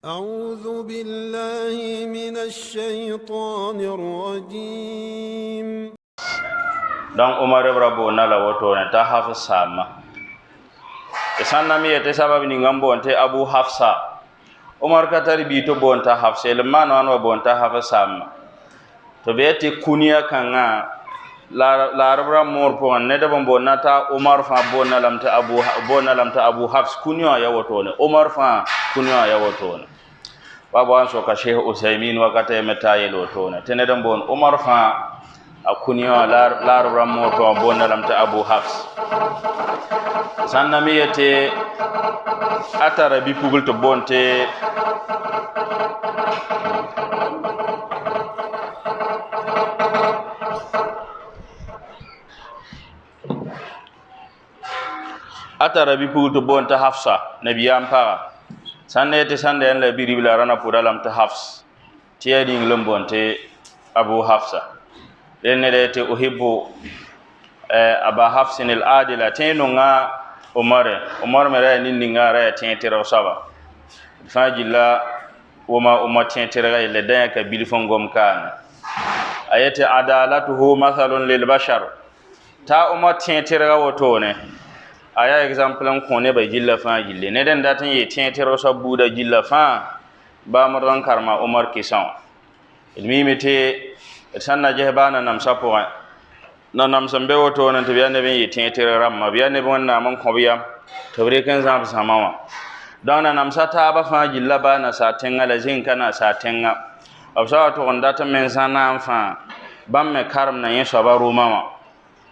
أعوذ بالله من الشيطان الرجيم. Donc Umar rabo nala woto ne ta Hafsa ma sanna mi yete sababu ni ngambo onte Abu Hafsa Umar katari bi to bonta Hafsa le mano anwa bonta Hafsa ma to beti kunya kanga la rabra mor po ne de bon bonata Umar fa bonna lamta Abu Hafs kunya ya woto ne Umar fa kunya ya woto ne babu an so ka Sheikh Usaimin wakata meta yelo to ne tenedam bon Umar fa akunya la rabra mor po bonna lamta Abu Hafs sanna mi yete atara bi pugul to bonte atara bi pugul to bonta Hafsa nabiyam para sanne yete sande en la biribla rana pudalam ta Hafs tiedi nglam bonte Abu Hafsa lenne te uhibbu Aba Hafsin al-adila teno nga Umar mere ninni nga ra tentira saba fajilla wama tentira ga le dan ka bilfon gom kan ayati adalatuhu mathalun lil bashar ta tentira ga wotone aya example ko ne ba jilla fajille ne den datan ye tentira sabu da jilla fa ba maran karma Umar kisan ilmi mete sanna jehbana nam sapo na nam sambe woto nan to biya ne ben yitin tere ramma biya ne bon na man ko biya to bre kan zam samawa don na nam sata ba fa jilla ba na sa tenga la jin kana sa tenga absa to onda ta men sana fa bam me karam na yin shaba roma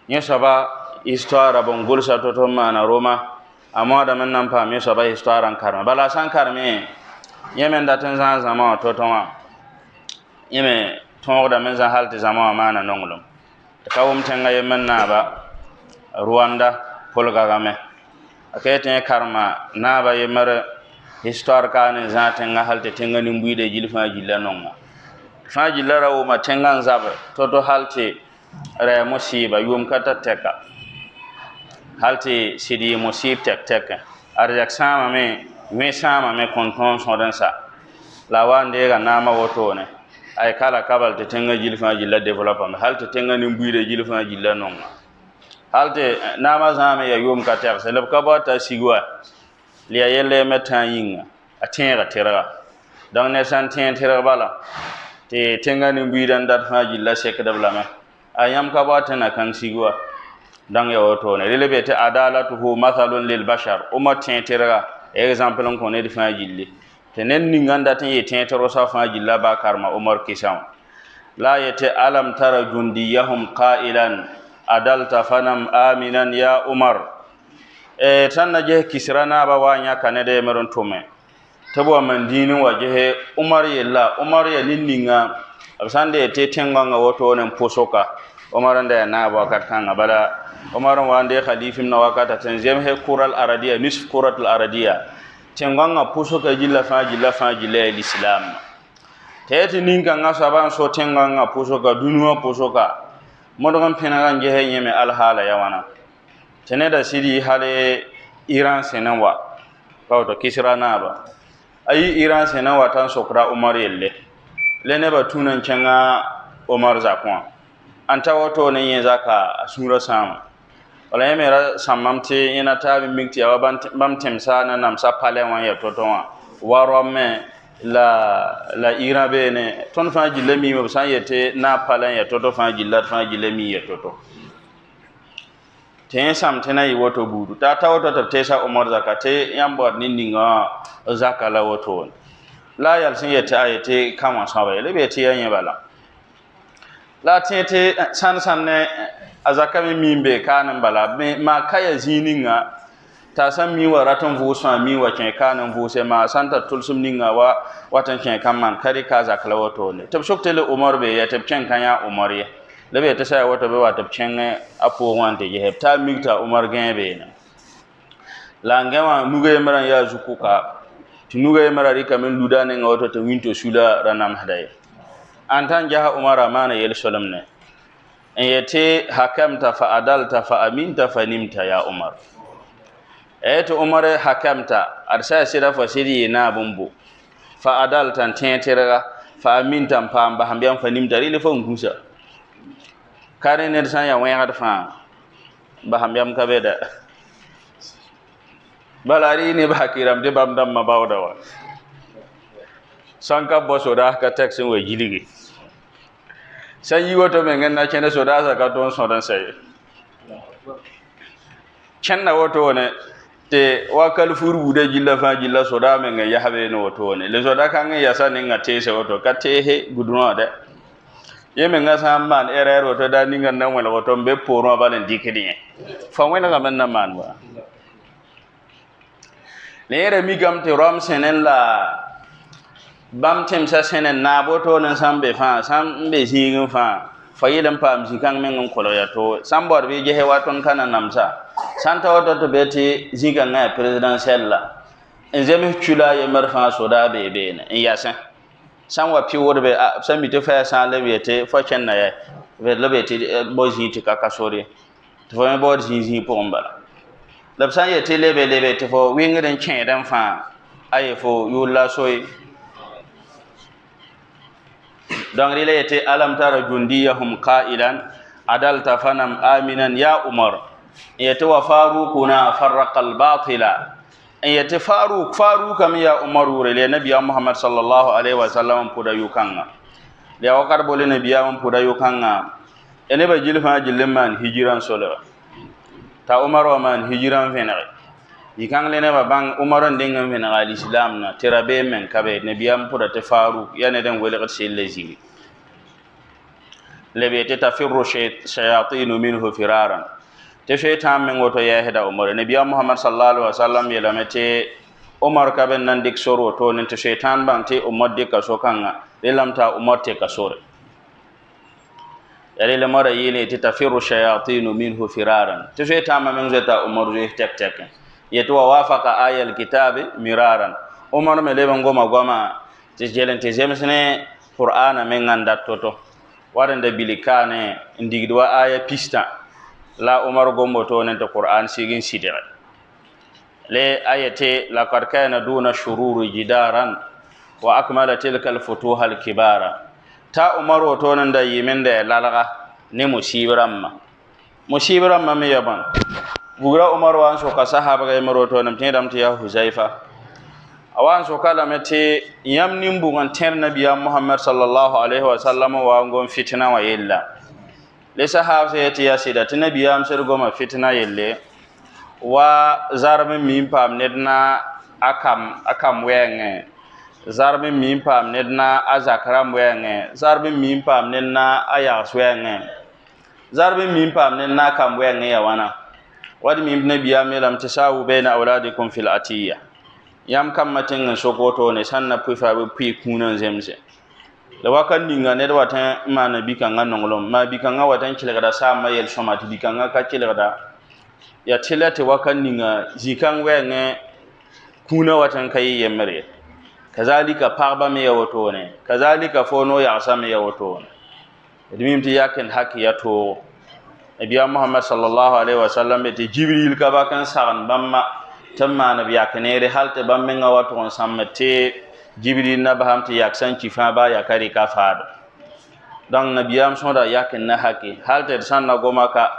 yin shaba histoire bon gol sa to ma na roma amma da men nan fa me shaba histoire an karma bala san karme yemen da tan zan zama to ma yeme to da men zan halti zama ma na nongolom kawum tenga yemen naba Rwanda polgagame akete karma naba yemer histoire kan za tenga halte tenga ni mbuide jilfa jilla nonga fa jilla rawo ma tenga nzaba toto halte re musiba yum kata teka halte sidi musib tek tek arjak sama me konton sodansa lawande ga nama wotone ay kala kabal te tenga jilfa jilla development halte tenga ni mbuide jilfa jilla non halte nama zame ya yom ka ter seleb ka bata sigwa liya yelle meta yinga atenga terra dan ne san terra bala te tenga ni mbuide ndat fa jilla sek development ayam ka bata na kan sigwa dan ya woto ne lebe te adalatuhu mathalun lil bashar terra exemple ko ne fa jille tenen ni nganda tan ye tentero safa jilla ba karma Umar kisan la yate alam tara jundiyahum qailan adalta fanam aminan ya Umar tan na je kisrana ba wanya kanede meron tome tabo mandini waje Umar ya ninninga absande te tenganga woto nen posoka Umar nda na ba katanga bala Umar wande khalifim na wakata tanzim he kural aradiya nisf kuratul aradiya tenganga pusoka jilla fa l'islam tete ninga ngasa ban so tenganga pusoka dunuwa pusoka modon penaga nje he nyeme alhala yawana teneda sidi hale Iran senawa bawto kisrana ba ayi Iran senawa tan sokra Umar yelle lene ba tunan kenga Umar zakwa anta wato ne yin zaka sura sama wala yemera samamte ina tabi mingti awa bam temsa na namsa pale wan ya totonwa waro me la ira bene ton fa jille mi mo san yete na pale ya toto fa jillat fa jille mi ya toto ten sam tena yi woto budu ta tawoto ta tesa Umar zakate yambo ninninga zakala woto la yal sin yete ayete kama sabe le be ti yanye bala la tete san ne azaka mimbe kanan bala ma kaya zininga ta san mi wa raton vusa mi wa ken kanan vuse ma santa tulsum ninga wa watan ken kamman kari ka zakala wato ne tab shoktele Umar be ya tab ken kanya Umar ye lebe ta sai wato be wa tab ken apo wante je hebta migta Umar gembe ne la ngama nuga yemran ya zukuka tinuga yemra rika men ludane ngawoto to winto sula ranam hadaye antan jaha Umar amana yel solamne yete hakamta fa adalta fa aminta fa nimta ya Umar to Umar hakamta arsa sira fa siri na bumbu fa adaltan tẽetɩrga fa amintan paam basam yam fa nimda rɩle fa n gũsa ka rẽ ned sã n ya wẽgd fãa basam yam ka beda bala rɩ ne bakɩrame tɩ bãmb dãmbã baooda wa sãn ka bao sodaas ka tɛk sẽn wa yilge sã n yi woto meng n na kẽnd sodaasã ka tõnd sõd n sɛ ye kẽnda wotone tɩ wa kalfur buda gilla fãa gilla sodaa meng n yasbe ne wotone le soda kãng n yasa ninga teese woto ka teese gudrõa dɛ ye menga sã n maan ɛrɛɛr woto daa ninga na wẽlg woto n be poorẽ wã bal n dɩkd yẽ fa wẽnegame n na maan wa le yẽra mikame tɩ roam sẽnen la bãmb tẽmsa sẽnen naab wotone sã n be fãa sã n be zĩigẽ fãa fa yɩl n paam zĩ-kãng meng n kolg ya to sã n baood bɩ gese wa tõnd ka na namsa sã n ta woto tɩ be tɩ zĩ-kãngã ya présidentiɛl la n zems cula a yembr fãa sodaa bee beene n yasẽ sã n wa pɩʋʋdbe sã mi tɩ fa ya sã n leb yetɩ fa kẽnda ya leb yetɩ bao zĩ tɩ ka ka sor ye tɩ fa me baood zĩ pʋgẽ bala la b sã n yetɩ lebe tɩ fo wɩngd n kẽedẽ fãa a ye fo yʋʋl la soy donc rɩla yetɩ alam tara jundiyahum qailan adalta fanam aminan ya umar n yetɩ wa farukuna farraqa albatila n yetɩ farukame ya umar wʋre le nabiya muhammad sallallahu alaihi wasallam n pʋda yʋkãngã le a wakat bole nabiyaam n pʋda yʋkãngã e nebã gill fãa gill n maan hijira n solga t'a umar wa maan hijira n vẽnege yikãng le nebã bãng umar n deng n vẽnega alislam na tɩ ra bee meng ka be nabiyaam pʋda tɩ faruk ya ned n welgd sella zĩge leb yetɩ tafirru shayatinu minhu firaran tɩ shaitan meng woto yɛɛsda umar nabiya muhammad sallallahu alaihi wasallam yeelame tɩ umar ka ben nan dɩk sor wotone tɩ shaitan bãng tɩ umar dɩka so-kãngã rẽlame t'a umar tɩka sore ya rẽl mara yeele tɩ tafirru shayatinu minhu firaran tɩ shaitanmã meng zoeta umar zoes tɛk-tɛkẽ yetɩ wa wafaka aya alkitabe miraran umar me leb n goma goama tɩ gel n tɩ zems ne qur'ana mengã n dat to-to warẽnda bilikaane n digd wa aya pistã la umar gom wotone tɩ qur'an sig n sɩdge le a yetɩ lakad kana duna shururi jidaran wa akmala tilka alfutuha alkibara t'a umar wotone n da yɩɩm n da ya lalga ne musɩɩb rãmbã me ya bãn bugra umar wa n soka sahabga yembr wotone m tẽedame tɩ yaa huzaifa a wa n soka lame tɩ yãmb nin-bʋg n tẽr nabiyaam muhammad sallallahu alaihi wasallam wa n gom fitna wã yella le sahaab sẽn yetɩ yaa sɩda tɩ nabiyaam sẽd goma fitna yelle wa zarb n mi n paam ned na a kam wɛɛngẽ zarb n mi n paam ned na a zak rãmb wɛɛngẽ zarb n mi n paam ned na a yags wɛɛngẽ zarb n mi n paam ned na a kam wɛɛngẽ ya wãna wad mim nabiyaam yeelame tɩ saawu baina auladikum fil atiya yãmb kambã tẽng n sok wotone sãn na pʋɩ fa bɩ pʋɩ kũunã n zemse la wakat ninga ned wa tẽ n maana bi-kãngã nonglem maa bi-kãngã wa tẽ n kelgda saamã yel-sõma tɩ bi-kãngã ka kelgda ya tɩ la tɩ wakat ninga zĩ-kãng wɛɛngẽ kũunã wa tẽ n ka yɩ yembr ye kazalika pagba me ya wotone kazalika fo no yagsa me ya wotone d mim tɩ yak n hak ya toogo nabiyaam muhammad sallallahu alaihi wasallam tɩ jibril ka bak n sagn bãmba tɩ n maan b yak neere hal tɩ bãmb mengã wa tʋg n sãmb tɩ jibril na basam tɩ yak sã n ki fãa baa yaka rɩka faado donc nabiyaam sõda yak n na hake hal tɩ d sãn na goma ka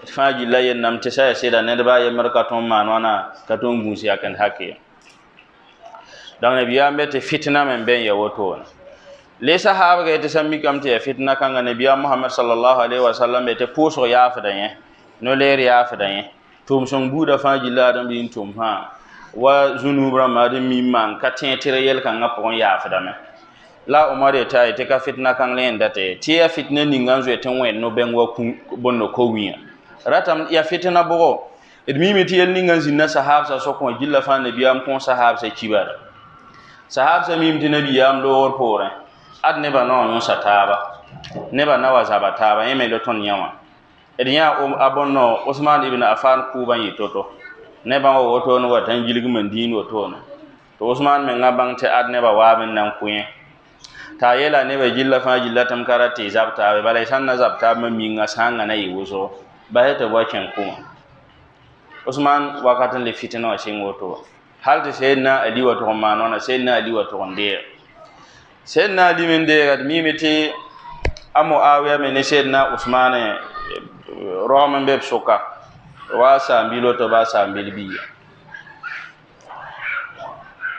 d fãa gilla yenname tɩ sa ya sɩda ned baa yembr ka tõnd maan wãna ka tõnd gũus yak n hake donc nabiyaam be tɩ fitna me n be n ya wotone le sahaabga yetɩ sã mikame tɩ ya fitna kãnga nabiyaam muhammad sallallahu alaihi wasallam be tɩ pʋʋsg yaafda yẽ no-leer yaafda yẽ tʋʋm sõng buudã fãa gilla adem bɩ n tʋm fãa wa zunub rãmbã d mi n maan ka tẽ tɩ ra yel-kãngã pʋgẽ yaafdame la umar yeta yetɩ ka fitna kãng le n date tɩ ya fitna ninga n zoe tɩ wẽnd no-bɛng wa bõnno ko-wĩyã ratame ya fitna bʋgo d miime tɩ yel ninga n zĩnna sahaabsã sok wã gilla fãa nabiyaam kõ sahaabsã kibara sahaabsã miim tɩ nabiyaam loogr poorẽ ad nebã na wã yõsa taaba nebã na wa zaba taaba yẽ me le tõnd yã wã d yã a bõnno osman ibn afan kʋʋbã yɩ to-to nebã wa wotone wa tãn gilgm n dĩin wotone tɩ osman mengã bãng tɩ ad nebã waab n na n kʋ yẽ t'a yela nebã gilla fãa gilla tɩm ka ra tɩ zab taabe bala y sãn na zab taab mã mingã sã n gã na yɩ wʋsgo bas tɩ b wa kẽng kʋmã osman wakat n le fitna wã sɩng woto wa hal tɩ seydna ali wa tʋg n maan wãna seydna ali wa tʋg n deeg seydna ali me n deega d miime tɩ a moawiya me ne seydna usmane rogm n be b sʋka wa saam-bil woto ba saam-bil biya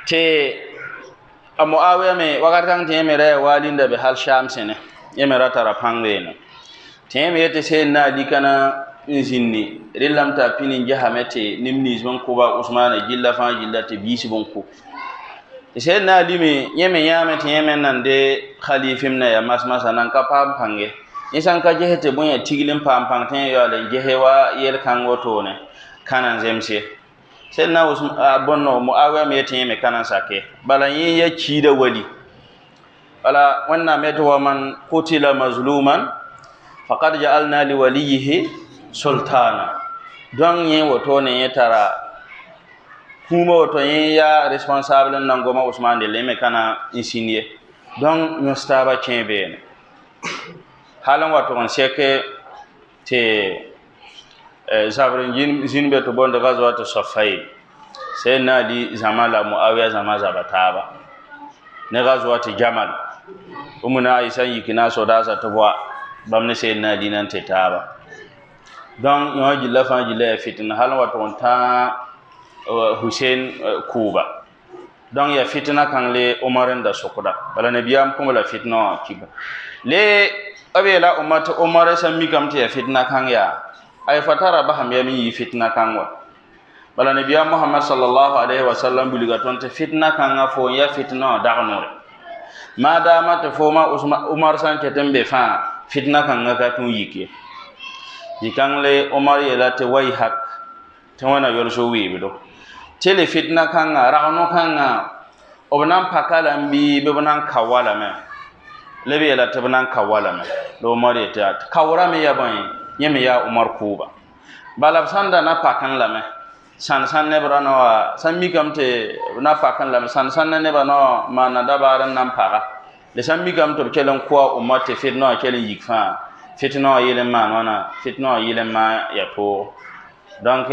tɩ a moawiya me wakat kãng tɩ yẽ me ra ya waalinda be hal sham sẽne yẽ me ra tara pãng weene tɩ yẽ me yetɩ seydna ali kana n zĩnni rɩlame t'a pĩn n gesame tɩ nim nins bõn kʋba usmana gilla fãa gilla tɩ biis bõn kʋ tɩ seydna ali me yẽ me yãame tɩ yẽ me nan de khalifim na ya mas-masã nan ka paam pãnge yẽ sãn ka ges tɩ bõe ya tigl n paam pãng tɩ yẽ yaool n gese wa yel-kãng wotone kãna n zemse seydna bõnno moawiya me yetɩ yẽ me kãna n sake bala yẽ ya kiida wali wala wẽnnaam yetɩ wa man qutila mazluman faqad ja'alna liwaliyihi sultana don yẽ wotone yẽ tara kũuma woto yẽ ya responsable n nan goma usman del yẽ me kãna n sĩn ye donc yõs taaba kẽ beene hal n wa tʋg n sɛk tɩ zabr n zĩn be tɩ bõnd gazwat safain seydna ali zãma la moawiya zãma zaba taaba ne gazwat jamal umuna aisha n yik na sodasa tɩ bõa bãmb ne seydna ali nan tɩ taaba donc yõ gilla fãa gilla ya fitna hal n wa tʋg n tã husein kuuba donc ya fitna kãng le omar n da sʋkda bala nabiyaam kõm la fitna wã kiba le b yeela umma tɩ omar sãn mikame tɩ ya fitna kãng yaa ay fa tara basam ya min yi fitna kãng wa bala nabiyaam mohamad sallallahu alaihi wasallam bulga tõnd tɩ fitna kãngã fo n ya fitna wã dagnore maadaama tɩ fooma umar sãn ket n be fãa fitna kãngã ka tũ yik ye yikãng le omar yeela tɩ wayhak tɩ wẽna yolso weebdo tɩ le fitna kãngã ragno kãngã b na n paka lame bɩ bɩ b na n ka walame le b yeela tɩ b na n ka walame la omar yetɩ kaoorame ya bõe yẽ me yaa omar kʋʋba bala b sãn da na pakẽ lame sãn neb rãna wa sãn mikame tɩ b na pakẽ lame sãn ne nebã na maana dabaar n na n paga le sãn mikame tɩ b kell n kʋa omar tɩ fitna wã kell n yik fãa fitna wã yɩl n maan wãna fitna wã yɩl n maan ya toog donc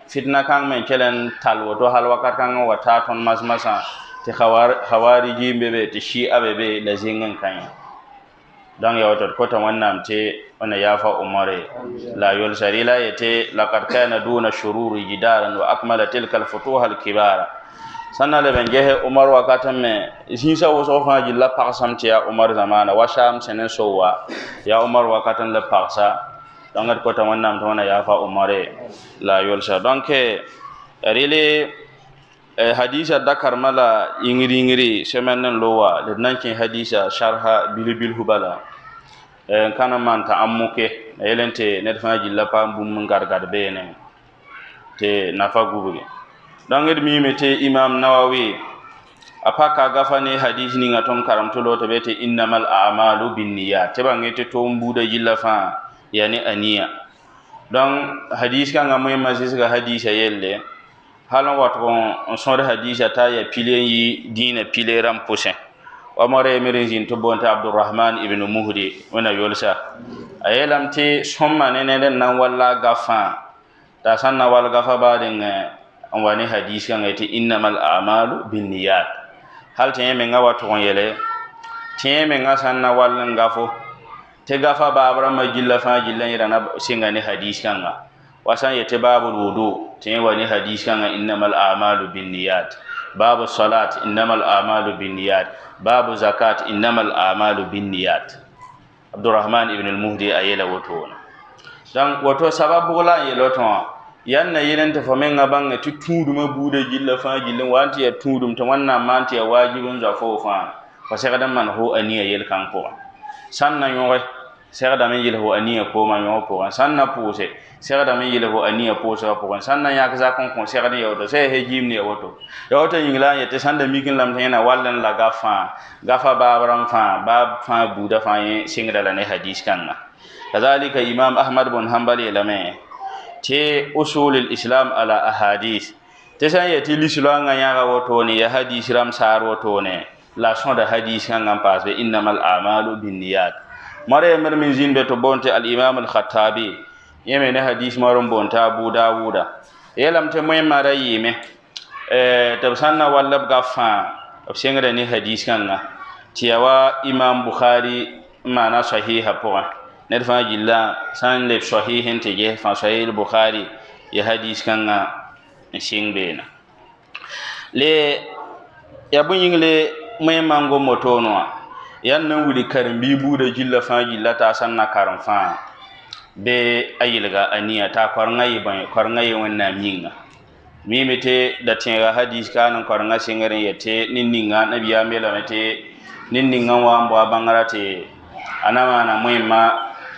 fitna kãng me n kell n tall woto hal wakat kãng n wa taa tõnd mas-masã tɩ hawariji n be be tɩ shi'a be be la zĩng n kã yẽ donc ya woto d kota wẽnnaam tɩ wẽna yaafa omare la yolsa rɩla yetɩ lakad kana duna shururi jidaran wa akmala tilka alfutuha alkibara sãn na leb n ges omar wakat n me zĩisã wʋsg fãa gill la pagsame tɩ yaa omar zamaana wa saam sẽn n so wa yaa omar wakat n la pagsa donc d kota wẽnnaam tɩ wẽna yaafa omare la yolsa donc rɩle hadisa dakarma la yĩngr-yĩngre semaine n lowa d na n kẽ hadisa sharha bilbil bala n kãna maan t'a ammuke la yelen tɩ ned fãa gilla paam bũmb n gadgad beene tɩ nafa gubge donc d miime tɩ imam nawawi a paka gafa ne hadis ninga tõnd karem tɩ loto be tɩ innama al amalu binniyat tɩ bãnge tɩ tʋʋm buuda gilla fãa ya ne aniya donc hadis kãngã moẽmã zɩsga hadisa yelle hal n wa tɩg n sõd hadisa t'a ya pile n yɩ dĩinã pile rãmb pʋsẽ wa mora yemr n zĩn tɩ boon tɩ abdurahman ibn muhdi wẽna yolsa a yeelame tɩ sõmma ne ned n na n wall a gaf fãa t'a sãn na wall gafa baadeng n wa ne hadis kãngã tɩ innama al amalu binniyat hal tɩ yẽ menga wa tʋg n yɛlɛ tɩ yẽ menga sãn na wall n gafo tɩ gafa baab rãmbã gilla fãa gilla yẽra na sɩnga ne hadis kãngã wa sãn yetɩ baabul wudu tɩ yẽ wa ne hadis kãngã innama al amalu binniyat babu salat innama al amalu binniyat babu zakat innama al amalu binniyat abdurrahman ibn al muhdi a yela wotona donc woto sababu la yelo tõa yanna yelen tɩ fo menga bãnga tɩ tũudumã buuda gilla fãa gill n wa n tɩ ya tũudum tɩ wẽnnaam maan tɩ ya waajib n zoa foo fãa fa segd n man fo aniya yel-kãng pʋgẽ sãn na yõge segdame n yɩl fo aniya koomã yõg pʋgẽ sãn na pʋʋse segdame n yɩl fo aniya pʋʋsgã pʋgẽ sãn na yãk zak n kõ segd ya woto sã he giimne ya woto yĩng la n yetɩ sãn da mik n lame tɩ yẽna wall n la gaf fãa gafa baab rãmb fãa baab fãa buuda fãa yẽ sɩngda la ne hadis kãngã kadhalika imam ahmad bn hambal yeelame tɩ usul lislam ala ahadis tɩ sã n yetɩ lislaangã yãga wotone ya hadis rãmb saar wotone la sõda hadis kãngã n paas be innama al amalu binniyat mara yembr min zĩn be tɩ boon tɩ al-imam al-khattabi yẽ me ne hadis mar n boon tɩ abu dawuda yeelame tɩ moẽmã ra yɩɩme tabsanna wallab gafa absengre ni hadis kanga tiyawa imam bukhari mana sahiha poa nerfa gilla san le sahihin te je fa sahih bukhari ya hadis kanga singbena le ya bunyingle may mango motono yan nan wuli karimbi buda gilla fa gilla ta sanna karam fa be ayilga aniya ta kwarngai ban kwarngai wannan minga mimete da tinga hadis kanan kwarnga singare yete ninninga nabiya mela mete ninninga wa mbo bangarate anama na muhimma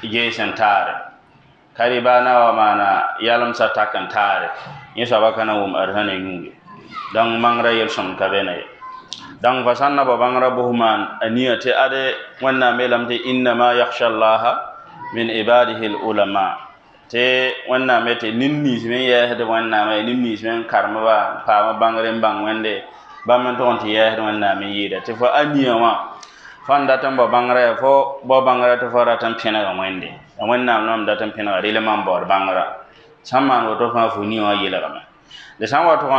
je santare kari bana wa mana yalam sa takan tare yesa bakana arhana yunge dan mangra yel som kabena dan fasanna ba bangra buhman aniyate ade wanna melam te inna ma yakhsha Allah min ibadihi al ulama te wanna mete ninni men ya hada wanna mai ninni men karma ba pa ma bangren bang wende ba man ton ti ya hada wanna men yida te fa aniya ma fanda tan ba bangra fo bo bangra to fara tan pena ga wende wanna nam da tan pena rile man bor bangra samman woto fa fu ni wa yila ga de san wato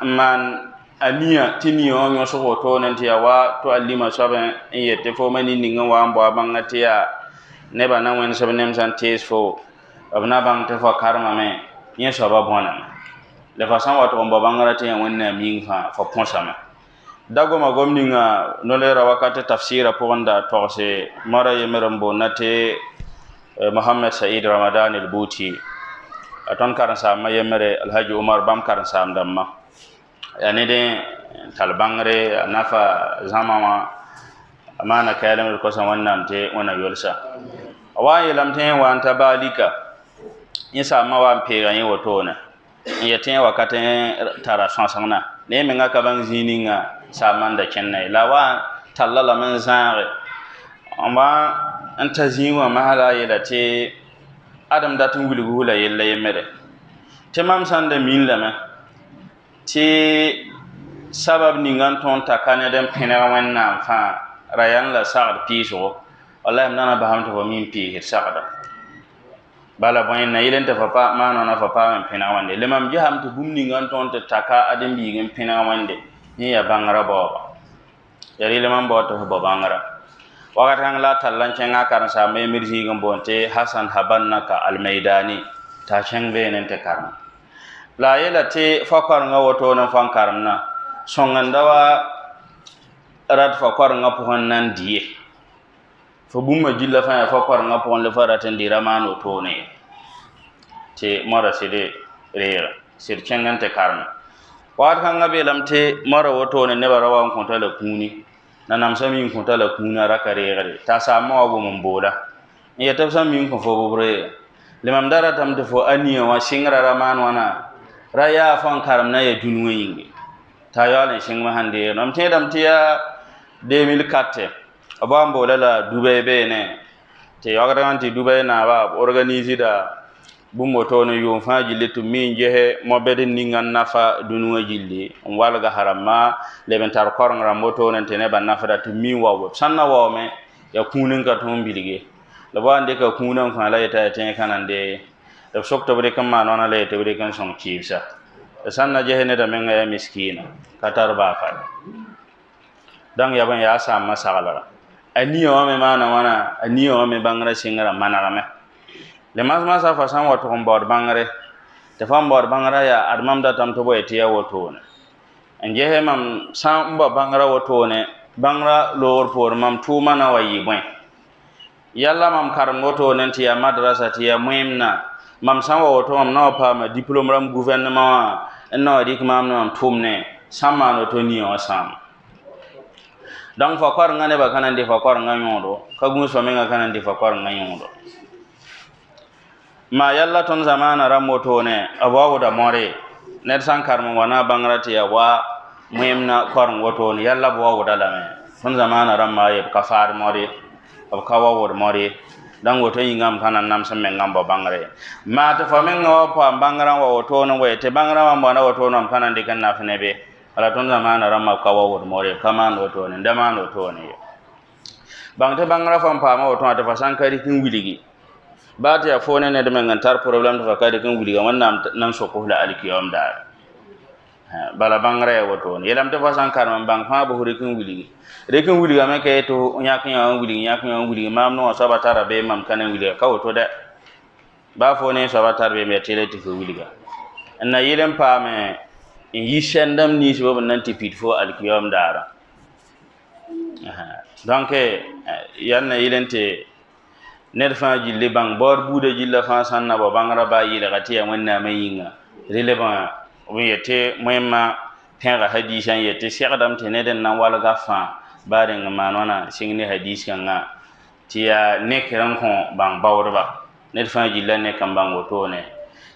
man aniya tini yo nyo so woto nan ti ya wa to alima saben yete fo mani ninga wa mbo banga ti ya neba nan wen saben nem san tes fo abna bang te fo karma me yen so ba bona le façon wato mbo bangara te wonna mi fa fo ponsama dago ma gomni nga no le ra wakata tafsira po wanda to se mara yemerambo nate Muhammad Said Ramadan al-Buti aton karan sa ma yemere Alhaji Umar bam karan sa damma yani de talbangre nafa zamama amana kalam ko sa wannan te wana yolsa awaye lamte wa anta balika yesa ma wa pega yin woto na yete wakate tara sansana ne menga ka bang zininga samanda kenna lawa tallala man zare amma anta zinwa mahala yelate adam datun gulgu la yella yemere te mam sanda min lama te sabab ningan ton takane dem pena wanna fa rayan la sa'd piso wallahi nana bahamto ko min pi sa'da bala boyen na yilen ta papa mano na papa men pena wande le mam jaham to bumni ngan ton te taka adam bi ngem pena wande ni ya bangara baba yari le mam boto bo bangara wakati hang la tallan cenga karan sa me mirji ngam bonte Hasan Habannaka al-Maidani ta cengbe nen te karma la yela te fakar nga woto na fan karmna songandawa rat fakar nga puhan nan die fo bumma jilla fa fakar nga puhan le farata ndira mano to ne te mara sede reera sir cengante karma wat hanga be lamte mara woto ne nebara wa konta la kuni nanam sami konta la kuna rakare ta sama wa mun boda ya tabsam min ko fo bobre le mam dara tam de fo aniya wa singra raman wana raya fan karam na ya dunwe yingi ta yale singma hande nam te dam tiya 2004 abam bola la Dubai be ne te yagra anti Dubai na ba organiser da bummo to no yo faaji letu min jehe mo bedin ni ngan nafa dunwa jilli on walga haramma le ben tar korngra moto nan tene ban nafa da to min wawo sanna wawo me ya kunin ka to bilige le bande ka kunan fa la yata ten kanande da sokto bre kam ma nona le te bre kan son kibsa sanna jehe ne da men ya miskina katar ba fa dan ya ban ya sa masala aniyo me mana wana aniyo me bangra singra manara me le masma sa fa san wato on bord bangare te fam bord bangara ya admam da tam to boy tiya woto ne anje he mam san mba bangara woto ne bangra lor por mam tu mana wayi boy yalla mam karam woto ne tiya madrasa tiya muhimna mam san woto mam na pa ma diplôme ram gouvernement no dik mam nam tumne samma no to ni o sam donc fa kor ngane ba kanande fa kor ngayondo kagun so menga kanande fa kor ngayondo ma yalla ton zamana ramoto ne abawo da more ne san karmo wana bangrati ya wa muhimna korn woto ne yalla bawo da lame ton zamana ramma ye kafar more ab kawawo more dan woto yingam kanan nam sam men ngam ba bangre ma ta fa men ngaw pa bangran wa woto ne we te bangran wa na woto nam kanan de kan na fene be ala ton zamana ramma kawawo more kaman woto ne ndaman woto ne bangte bangra fam pa ma woto ta fa sankari kin wiligi bata ya fone ne da mangantar problem da fakari kan guri ga wannan nan so ko la alkiyam da bala bangara ya woto yelam te fasan karman bang fa bo rekin wuli ga me ke to nyakin ya wuli mam no so batara be mam kanen wuli ka woto da ba fo ne so batara be me tele ti fo wuli ga na yelem pa me in yi shandam ni so nan ti pit fo alkiyam dara donc yanna yelente ned fa jille bang bor bude jilla fa sanna bo bangara ba yile gati ya wanna mayinga rele ba yete moyma tenga hadisan yete shekadam te neden nan walga fa bare ngama nona singni hadis kanga tiya nekran ko bang bawrba ned fa jilla ne kam bang woto ne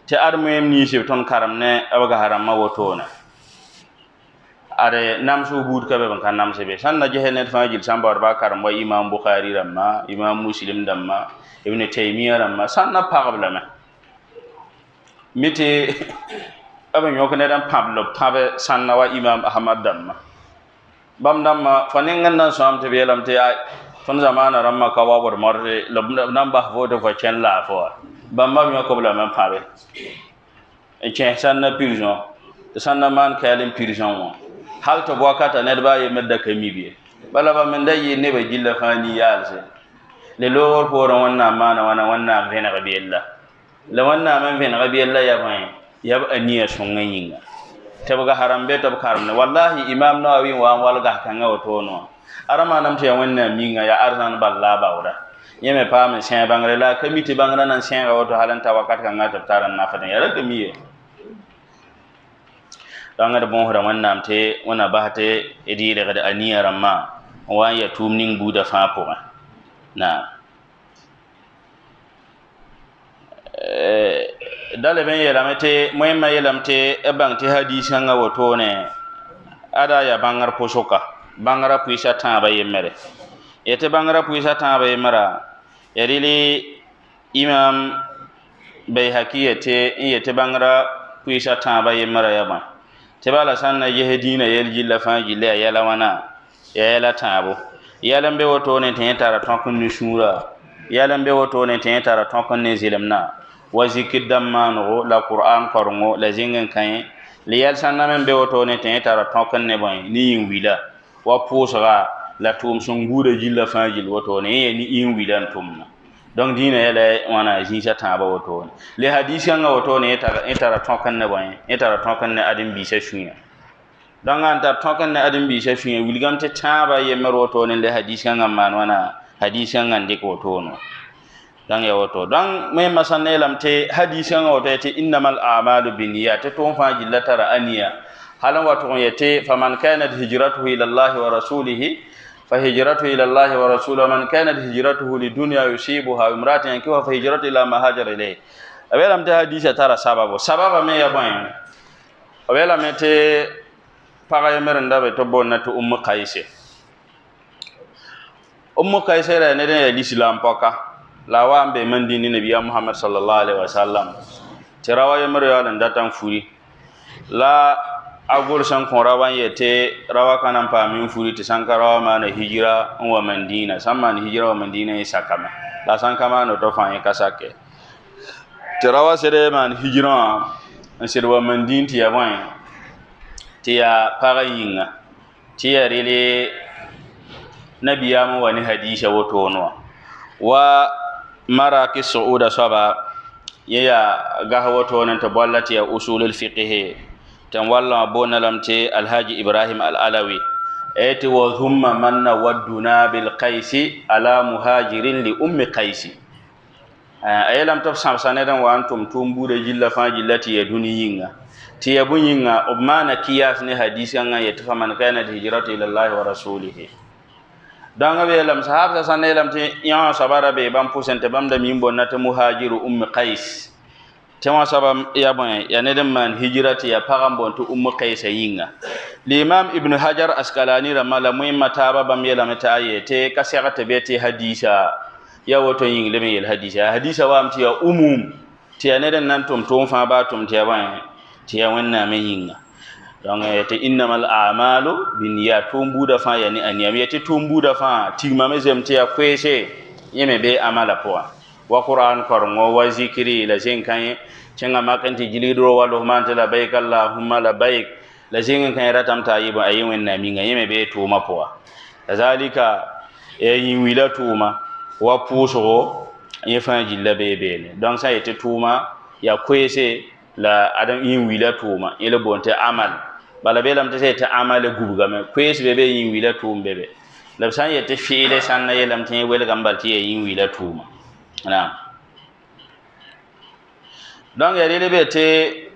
te armem ni se ton karam ne abaga haram ma woto ne are nam so bud ka be ban kan nam se be sanna je ned fa jil sambar ba karam wa imam bukhari ramma imam muslim damma ibn taymiyyah ramma sanna pagabla ma mite aben yok ne dan pablo pabe sanna wa imam ahmad damma bam damma fanen nan som te belam te ay fon zamana ramma ka wa bor morre nam ba vodo fa chen la fo bam ma mi ko bla man pabe e chen sanna prison sanna man kalim prison wo hal to bokata ne ba ye medda kamibi bala ba men dai ne ba jilla fani yalse le lor ko ron wannan mana wannan vena rabiyalla la wannan man vena rabiyalla ya bayin yab aniya songa yinga tabaga harambe tab karne wallahi imam nawawi wa walga kanga otono arama nam te wanna minga ya arzan balla bawda yeme pam sen bangre la comité bangra nan sen oto halanta wakat kanga tab taran nafata ya raka miye danga de bon hora wanna te wana bahate edi daga aniya ramma wa ya tumning buda fa po na dale ben yelamete moyma yelamte e bangti hadisi nga woto ne ada ya bangar posoka bangara puisa tamba yemere yete bangara puisa tamba yemara yarili imam bayhaqi yete bangara puisa tamba yemara yaba te bala sanna yehedina yeljilla fajilla yala wana yala tabo yalambe woto ne tentara tonkon ni shura yalambe woto ne tentara tonkon ne zilemna wa zikir damano la qur'an korngo la zingen kan li yal sanna men be woto ne tentara tonkon ne boy ni wila wa pusra la tum son gude jilla fajil woto ne ni in wilan tumna donc dina yala wana jinsa taba woto ne le hadisi nga woto ne tara tonkon ne boy tara tonkon ne adin bi se shunya donc anta tonkon ne adin bi se shunya wilgam te taba yemer woto ne le hadisi nga man wana hadisi nga ndik woto no dan ya woto dan me masanne lamte hadisi nga woto te innamal a'malu binniyat to fa jillatara aniya halan wato yete faman kanat hijratuhu ila Allah wa rasulih fa hijratuhu ila Allah wa rasulihi man kanat hijratuhu lidunya yusibuha imra'atan yankiha fa hijratuhu ila ma hajara ilayhi abelam te hadisi tara sababa me ya ban abelam te paga yemeranda be to bonnatu qais qais ra ne de l'islam poka la wambe mandini nabiya muhammad sallallahu alaihi wasallam tirawa yemre ya dan datan furi la agol san kon rawan yete rawa kanan pa min furi ti sankarawa mana hijira wa mandina samman hijira wa mandina sakama la sankama no to fan kasake tirawa sere man hijira sere wa mandin ti ya wan ti ya parayinga ti ya rele nabiya mu wani hadisa woto no wa maraki suuda saba ya gahawoto nan to ballati ya usulul fiqh tan walla bonalamte alhaji ibrahim al-alawi eti wa thumma manna wadduna bil qaisi ala muhajirin li ummi qaisi ayelam to samsanedan wa antum tumbude jilla fa jillati ya duniyinga ti ya bunyinga obmana kiyas ne hadisi nga yetfa man kana hijratu ila allah wa rasulihi danga be lam sahab sa sanelam te ya sabara be bam pusente bam da mimbo nata muhajiru ummi qais tema sabam ya bon ya ne dem man hijrati ya pagambo to ummi qais yinga l'imam ibn hajar asqalani ramala muimma taba bam yela meta ayete kasiyata beti hadisa ya woto yin le mel hadisa wa amti ya umum ti ya ne den nan tum fa ba tum ti ya ban ti ya wanna me yinga donc te innamal a'malu binniyat tumbuda fa yani aniyam yete tumbuda fa tigmame zemte ya kwese yeme be amala poa wa qur'an korngo wa zikri la zen kan cenga makanti jilidro wallo man ta labbaik allahumma labbaik la zingen kan ratam ta yiba ayi wenna mi nga yeme be tuma poa kazalika yin wila tuma wa puso yin fa jilla be ne donc ça était tuma ya kwese la adam yin wila tuma ile bonte amal bala be lam te ta amal gubga me kwese be yin wila tum be la san yete fiile san na yelam te wel gambal ti yin wila tuma na donc ya le be te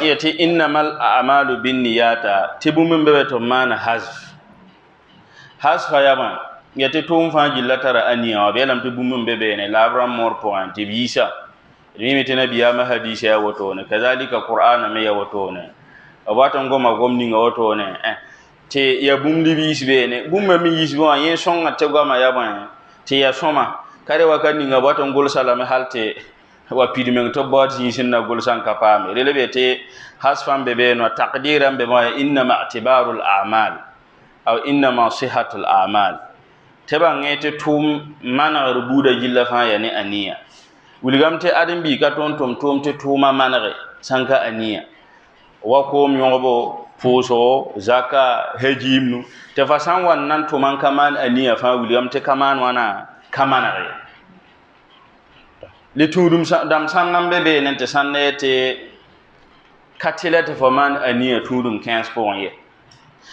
yati innamal a'malu binniyata tibum be to mana hazfa yaban yati tum fa jillatara aniya wa belam tibum be ne labram mor point tibisa rimi tena biya ma hadisi ya woto ne kazalika qur'ana me ya woto ne wato ngoma gomni nga woto ne te ya bumli bis be ne bumma mi yisbo yen songa te goma yaban te ya soma kare wakani nga wato ngol salama halte wa pidmen to bot yisin na gol san kapame relebete hasfam be no taqdiran be ma inna ma'tibarul a'mal aw inna ma sihatul a'mal teba ngete tum mana rubuda jilla fa yani aniya wuligamte adam bi ka ton tom te tuma manare sanka aniya wa ko myobo puso zaka hejimnu te fasan wannan tuman kaman aniya fa wuligamte kaman wana kamanare le tudum dam sannam be nente sanne te katilete foman aniya tudum 15 point ye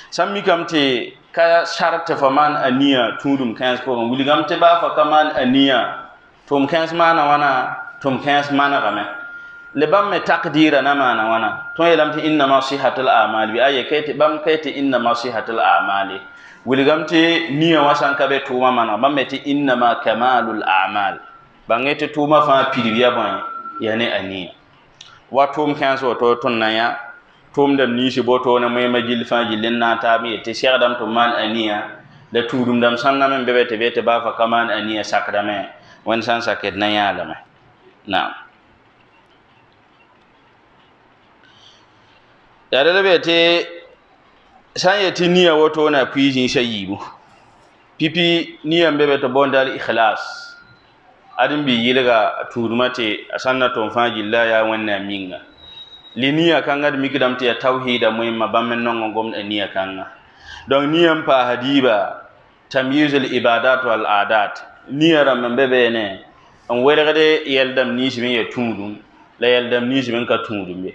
sammi kamte ka charte foman aniya tudum 15 point wuligam te ba fa kaman aniya tum 15 mana wana tum 15 mana game le bam me takdira na mana wana to yelam te inna ma sihatul a'mal bi aye kayte bam kayte inna ma sihatul a'mali wuligam te niya wasan ka be tuma mana bam me te inna ma kamalul a'mal bangete tuma fa piriya ban yani aniya watum kanso to tonnaya tum da nisi boto na may majil fa jilin na ta mi te sherdam to man aniya da tudum dam sanna men bete ba fa kaman aniya sakrame wan san saket na yala me na ya da bete san yeti niya woto na pijin shayibu pipi niya bete bondal ikhlas adin bi yilga turmate asanna ton fajilla ya wanna minga liniya kanga mi kidam te tauhida muhimma bammen non ngom niya kanga donc niyam pa hadiba tamyizul ibadat wal adat niya ram bebe ne on werede yeldam ni sibe ya tundum la yeldam ni sibe ka tundum be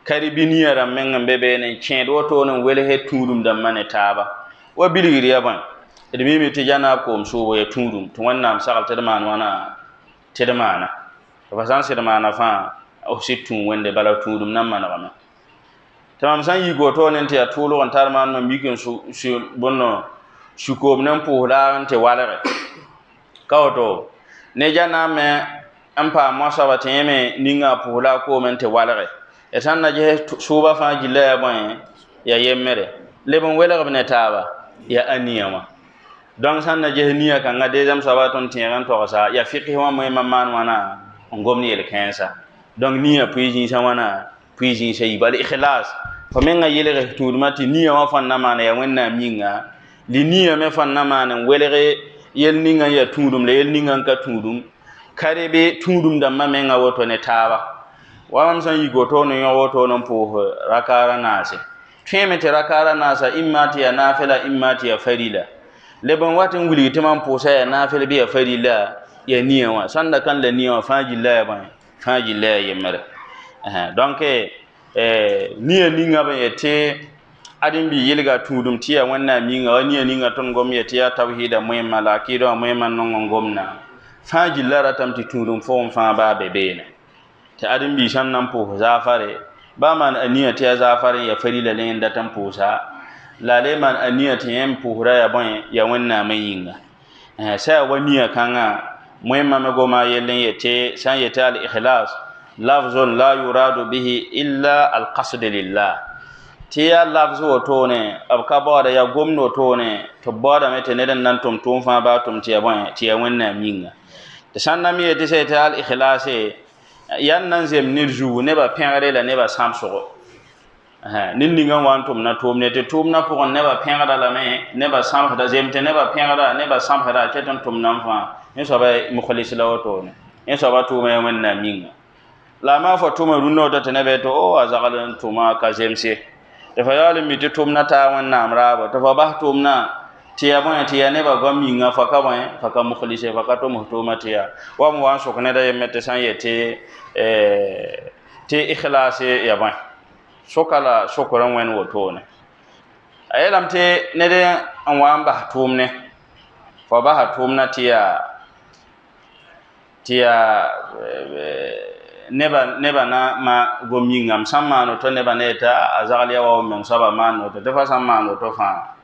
kari bi niya ram men bebe ne cendo to non wele he tundum dam mane taba wa biliri yaban edmi mi tijana ko mso ya tundum to wannan sakal tedman wana tedmana fa san tedmana fa o sittun wende bala tudum nan mana bama tamam san yi goto nen te atulo on tarman no mikin su bonno shukob nan po la te walare kawto ne jana me ampa mosa bateme ninga po la ko men te walare e tan na je suba fa jilla ya bon ya yemmere lebon wela ko ne taba ya aniyama donc san na je niya kan ga deuxième sabaton tiran to sa ya fiqhi wa moy mamman wana ngomni el 15 donc niya puijin sa wana puijin sey bal ikhlas fa men ga yele tudmati niya wa fanna mana ya wenna minga li niya me fanna mana welere yel ninga ya tudum le yel ninga ka tudum karebe tudum da mamen ga woto ne tawa wam san yi goto no yo woto non po rakara nase kemete rakara nasa immati ya nafila immati ya farila lebon watin guli timan posa ya nafila bi ya farila ya niya wa sanda kan la niya fajilla ya ban fajilla ya mara donc niya ninga ba yete adin bi yilga tudum tiya wanna minga wani ninga ton gom yete ya tauhida moy malaki do moy man non gomna fajilla ratamti tudum fo fa ba bebene ta adin bi san nan po zafare ba man aniya ta zafare ya farila len da tan posa lale man aniya ta yem pohura ya bon ya wanna mayinga sai waniya kanga moy mame goma yellen yete san yete al ikhlas lafzun la yuradu bihi illa al qasd lillah tiya lafzu tone abka bawda ya gomno tone to bawda mete neden nan tum fa ba tum tiya bon tiya wanna minga de sanna mi yete sai ta al ikhlas yan nan zem nirju ne ba pengare la ne ba samso nin ninga wantum na tum ne te tum na pour ne ba pengara la me ne ba samso da zem te ne ba pengara ne ba samso da te tum nan fa ne so ba mukhlis la woto ne so ba tum me wanna minga la ma fa tum runo da te ne be to o azagalan tuma ka zemse te fa yale mi te tumna ta wannam rabo te fa bah tumna tiya bon tiya ne ba gom yinga fa ka bon fa ka mukhlise fa ka to muhtuma tiya wa mu wan so ne da yemete san yete te ikhlasi ya bon sokala sokoran wen woto ne ayelam te ne de an wan bah tumne fa bah tumna tiya neba na ma gomingam samano to neba neta azaliya wa men saba mano to defa samano to fa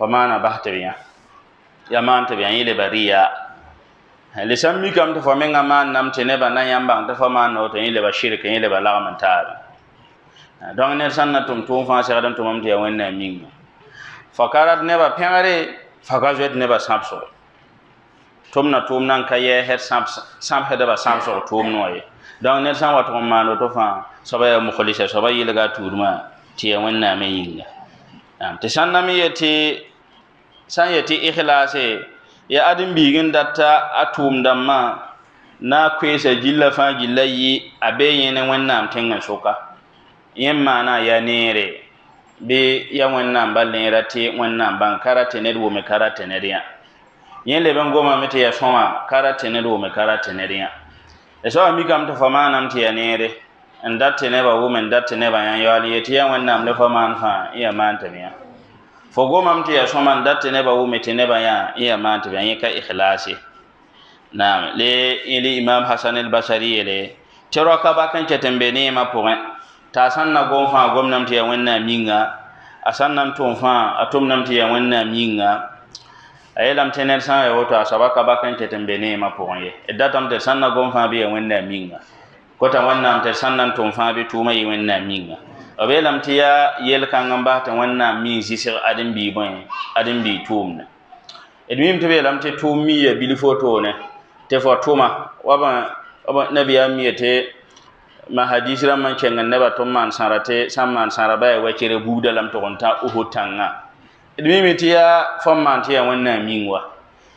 mana bahtabiya ya man tabiya ile bariya le sammi kam to fa menga man nam te neba na yamba to fa mano to ile ba shirka ile ba lagaman ta donc ne sanna tum fa sa dan tum te wanna minga fakarat neba pengare fakazwet neba samso tumna tumnan kaye het sam heda ba samso tumnoye donc ne san wato mano to fa sabaya mukhlisa sabaya ilaga turma tiya wanna me yinga te sanna mi yeti san yeti ikhlase ya adin bigin datta atum damma na kwesa jilla fa gillayi abe yene wanna tengan soka yemma na ya nere be ya wanna balle rati wanna ban karate ne wo me karate ne riya yen le ben goma mete ya soma karate ne wo me karate ne riya so mi kam to fama nam ti yanere and that never woman that never yan yali yeti yan wannan le fama fa iya man ta biya fo go mam ti ya so man that never woman ti never ya iya man ta biya ka ikhlasi na le ili imam hasan al-basri le tero ka ba kan ketembe ne ma point ta sanna go fa gom nam ti ya wannan minga asan nam to fa atum nam ti ya wannan minga ayelam tener san ya woto asabaka bakan tetembe ne ma ponye edatam te sanna gon fa bi wenna minga kota wannan te sannan ton fa bi tuma yi wenna minga abelam tiya yel kan ngamba ta wannan mi sisir adin bi bon adin bi tumna edmim te belam te tumi ya bil foto ne te fotuma waba nabiya mi te ma hadisi ram man kengan neba to man sarate samman saraba ya wakire budalam to gonta uhutanga edmimi tiya famman tiya wannan mingwa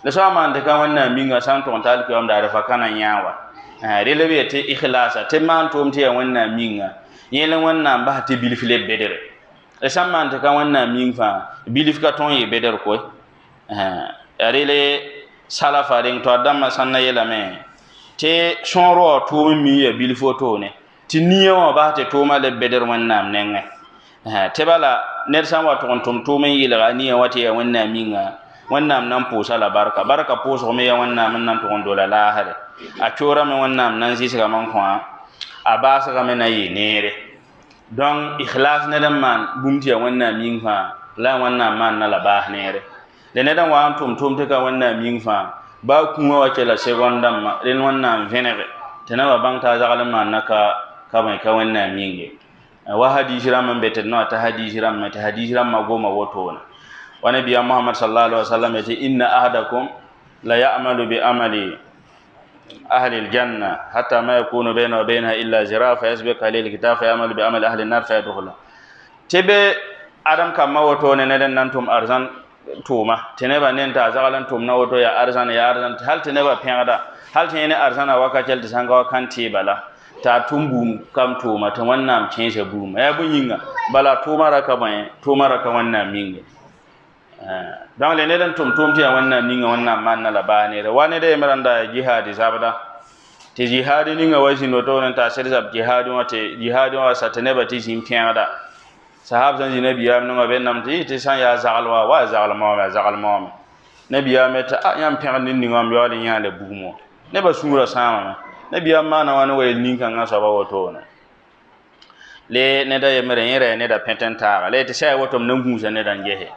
da so man de kan wannan mingwa san to tal ko am da fa kana nyawa relebe te ikhlasa te man to tiya wannan minga yelen wannan ba te bilif le bedere e san man de kan wannan mingfa bilif ka ton ye bedere ko rele salafa den to adama sanna yela me te sonro to mi ye bilifo to ne ti niyo ba te to ma le bedere wannan nenge tebala ner san wa ton to men yila ni ya wati ya wannan minga wannan nan posa la barka poso me ya wannan nan to dola la hare a chora me wannan nan si ga man kwa a ba sa ga me na yi nere don ikhlas ne dan man bumti ya wannan minga la wannan man na la ba nere de ne dan wa antum te ka wannan minga ba kuma wace la secondam ma den wannan venere tana ba bang ta zagalan man naka ka mai ka wannan minge wa hadisi ram bete no ta hadisi ram ma goma woto wa nabi muhammad sallallahu alaihi wasallam yati inna ahadakum la ya'malu bi amali ahli aljanna hatta ma yakunu bayna wa baynaha illa zira fa yasbiqu alayhi alkitab fa ya'malu bi amali ahli an-nar fa yadkhulu tebe adam kam ma woto ne den nantum arzan tuma teneba nen ta zagalan tum na woto ya arzan hal teneba pengada hal tene arzana wakatel disanga wakanti bala ta tumbu kam tuma ta wannan chense buma ya bunyinga bala tuma raka wannan minga dan le ne dan tum ti wannan minga wannan man na labane da wani da emiranda jihadi zabada te jihadi ninga wasi no to nan ta sirza jihadi wa satane bati sin piada sahab san nabiya no ben nam ti san ya zagalwa wa zagalma nabiya meta yam piada ni ngam yo ali nyale bumo ne ba sura sama nabiya mana wani way ninka nga saba woto na le ne da yemere yere ne da pententa le te sai woto nan gunsa ne dan gehe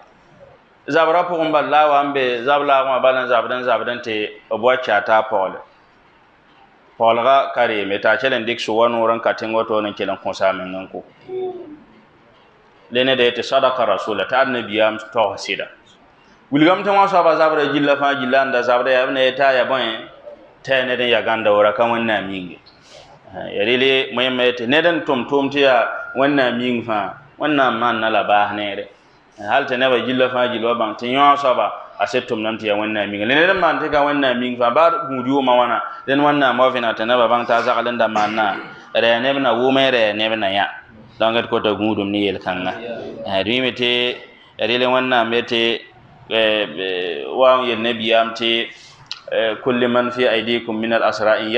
zabra po ngba lawa ambe zabla ma balan zabdan te obwa chata pole ga kare meta chelen dik su wonu ran katin woto nan kelan konsa men nan ko le ne da te sadaqa rasul ta annabiya to hasida gulgam tan wasa ba zabra jilla fa jilla zabra ya ne ta ya bon ta ne den ya ganda wora kan wannan mingi yarile muhimmete ne den tum tiya wannan ming fa wannan man na laba ne re hal ta ne ba jilla fa jilwa ban tin yo so ba asetum nan tiya wannan mingi ne den man ta ga wannan ming fa ba gudiyo ma wana den wannan mafina ta ne ba ban ta zakalan da man na re ne na wo me re ne na ya dangat ko ta gudum ni yel kanga ri mete rele wanna mete wa yel nabiyam te kulli man fi aydikum min al asra in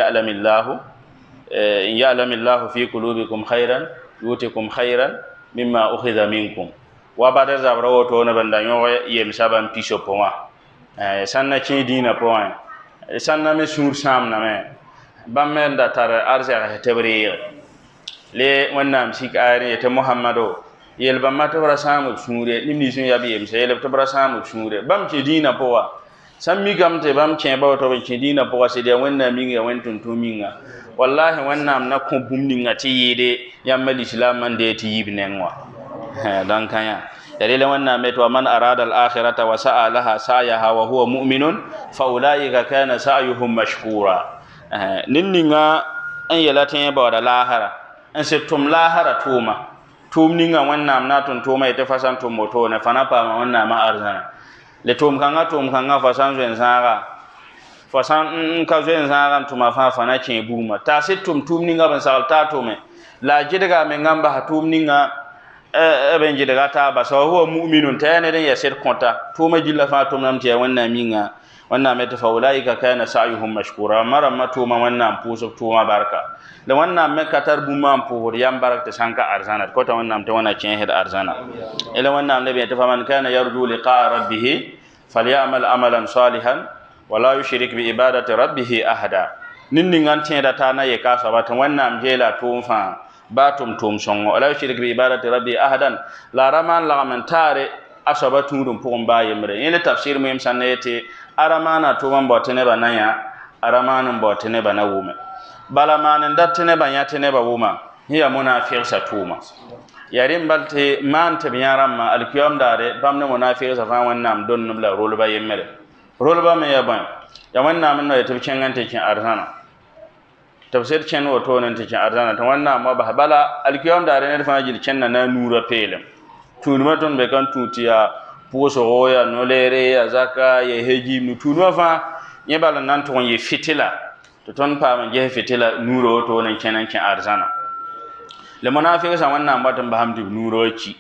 ya'lamillahu fi qulubikum khairan yutikum khairan mimma ukhidha minkum wa bada zabra woto na banda yo yem saban piso poa sanna chi dina poa sanna me sur sam na me bammen da tar arja tebri le wannan sik ari te muhammado yel bamma to rasamu sure nimni sun yabi yem se yel to rasamu sure bam chi dina poa sammi gamte bam che ba to chi dina poa se de wannan minga wentun to minga wallahi wannan na ko bumni ngati yide yamal islam man de ti yibnenwa dan kanya dalile wannan meto man arada al akhirata wa sa'a laha sa'yaha wa huwa mu'minun fa ulaika kana sa'yuhum mashkura ninninga an yalatin ba da lahara an se tum lahara tuma tumninga wannan na tun tuma ite fasan tum moto ne fana pa ma wannan ma arzana le tum kanga fasan zuen sanga fasan ka zuen sanga tuma fa fana chen buma ta se tumninga ban salta tume la jidga me ngamba hatumninga ben jidga ta ba so huwa mu'minun ta ne den ya ser konta tuma jilla fa tumnam te wannan minga wannan meta fa ulaika kana sa'yuhum mashkura mara matuma wannan puso tuma barka da wannan me katar buma pu yam barakta sanka arzana ko ta wannan ta wannan chen hed arzana ila wannan nabi ta faman kana yarju liqa rabbih falyamal amalan salihan wala yushrik bi ibadati rabbih ahada ninni ngante da ta na ye ka sabata wannan jela tumfa batum tum songo wala yushrik bi ibadati rabbih ahadan la raman la mentare asabatu dum pon baye mre yele tafsir mem sanete aramana to man botene banaya aramana botene banawume bala manan dattene banyatene ba wuma hiya munafiq satuma yarim balte man tabiyaram alkiyam dare bamne munafiq sa fa wannan don nubla rolba yemere rolba me yaban ya wannan mun no yatab cengante kin arzana tafsir chen woto nan tin arzana ta wannan ma ba bala alkiyam dare ne fa jil cenna na nura pelem tunuma ton be kan tutiya poso roya no lere ya zaka ye heji nu tunuma fa ye bala nan ton ye fitila to ton pa man je fitila nuro to nan kenan kin arzana le munafiq sa wannan batan ba hamdi nuro ci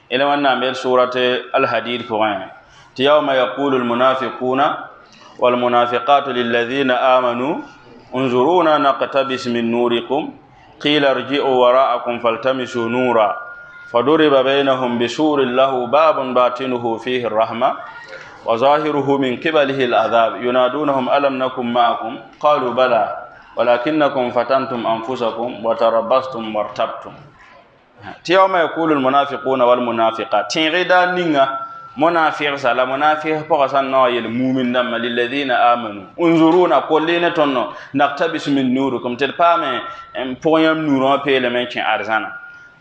ila wannan bel surate al hadid qur'an ti yawma yaqulu al munafiquna wal munafiqatu lil ladhina amanu unzuruna naqtabis min nurikum qila irji'u wara'akum faltamisu nura faduriba bainahum bisurin lahu babun batinuhu fihi ar-rahma وظاهره من قبله العذاب ينادونهم ألم نكن معكم قالوا بلى ولكنكم فتنتم أنفسكم وتربصتم وارتبتم يوم يقول المنافقون والمنافقات تنغدا نيغا منافق سلا منافق بقسن نويل المؤمن دم للذين آمنوا انظرونا كلنا تنو نقتبس من نوركم تلپامه پويم نورو پيل من چن ارزانا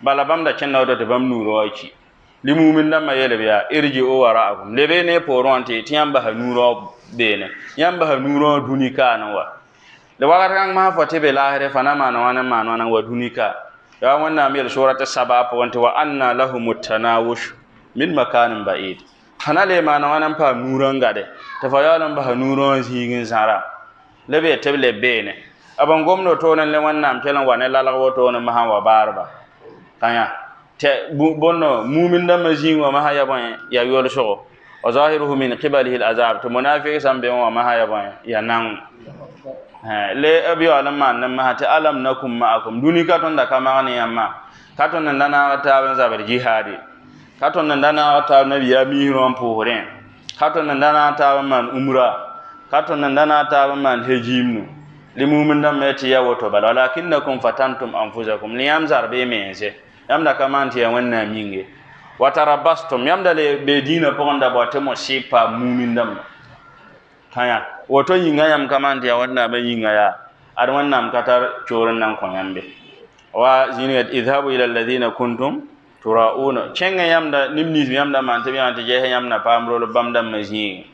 بلا بام دا چن نودو بام نورو اكي limumin nan mayele biya irji o wara'akum lebe ne poronte tiyamba ha nuro bene yamba ha nuro dunika nan wa da wagar kan ma fote be lahire fana ma nan wa dunika ya wannan miyar surata saba wanta wa anna lahumut tanawush min makanin ba'id fana le ma nan fa nuron gade ta fa yalan ba nuron higin sara lebe table bene aban gomno to nan le wannan kelan wa ne lalawo to nan ma wa barba kanya te bonno mu'min da majin wa mahaya ban ya yol shogo wa zahiruhu min qibalihi al-azab to munafiq sambe wa mahaya ban ya nan le abi alam man nan ma ta alam nakum ma'akum dunika ton da kama ne yamma katon nan dana ta ban zabar jihadi katon nan dana ta nabi ya mi ron poren katon nan dana ta man umra katon nan dana ta man hejimnu li mu'min da meti ya woto bal walakinnakum fatantum anfusakum liyam zarbe mense yamda kamanti ya wannan minge watarabastum yamda le bedina ponda bote mo sipa mumindam kaya woto yinga yam kamanti ya wannan ba yinga ya ar wannan katar choran nan kon yambe wa zinat idhabu ila alladhina kuntum turauna cenga yamda nimni yamda man tabi ante je yamna pamro bamdam maji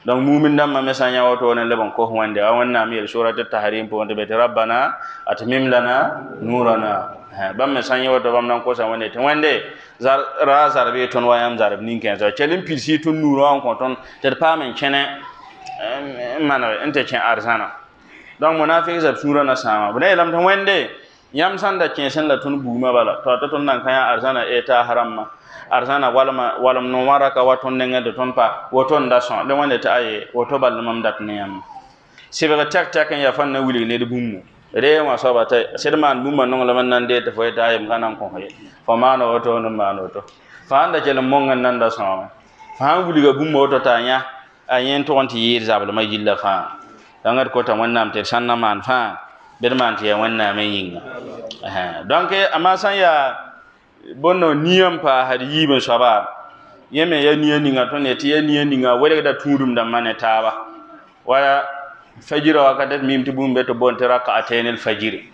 donc mumindam ma mesanya woto ne lebon ko wande wannan mi suratul tahrim ponde be rabbana atmim lana nurana bam me sanya wato bam nan ko sa wonde te wonde zarbe ton wayam zarbe nin ken so chelim pilsi ton nuro an ko ton ter pa men chene mana ente chen arzana donc munafiq zab sura na sama bune lam ton wonde yam sanda kẽesen la tõnd buumã bala tɩ tõnd nan ka yã arzãna eta haramma arzãna walem no waraka wa tõnd nengẽ tɩ tõnd pa woto n da sõ le wẽnde tɩ aye woto ball mam dat ne yãmb sɩbg tɛk-tɛk n ya fãn na wilg ned bũmbu ree wã soaba tɩ sɩd maan bũmba nonglem n nan dee tɩ fo yetɩ ayem ka nan kõs ye fo maana woto n maan woto fa sãn da kell n mong n nan da sõome fa sãn wilga bũmba woto t'a yã a yẽ n tʋg n tɩ yɩɩd zablmã gilla fãa dãngd kota wẽnnaam tɩ d sãn na maan fãa bd maan tɩ ya wẽnnaamẽ yĩnga donc ama sã n yaa bõnno nia n paasd yiib n soaba yẽ me ya nia ninga tõnd ne tɩ ya nia ninga welgda tũudum dãmbã ne taaba wala fajira wakatat mim tɩ bũmb be tɩ boon tɩ rak'atayn al-fajiri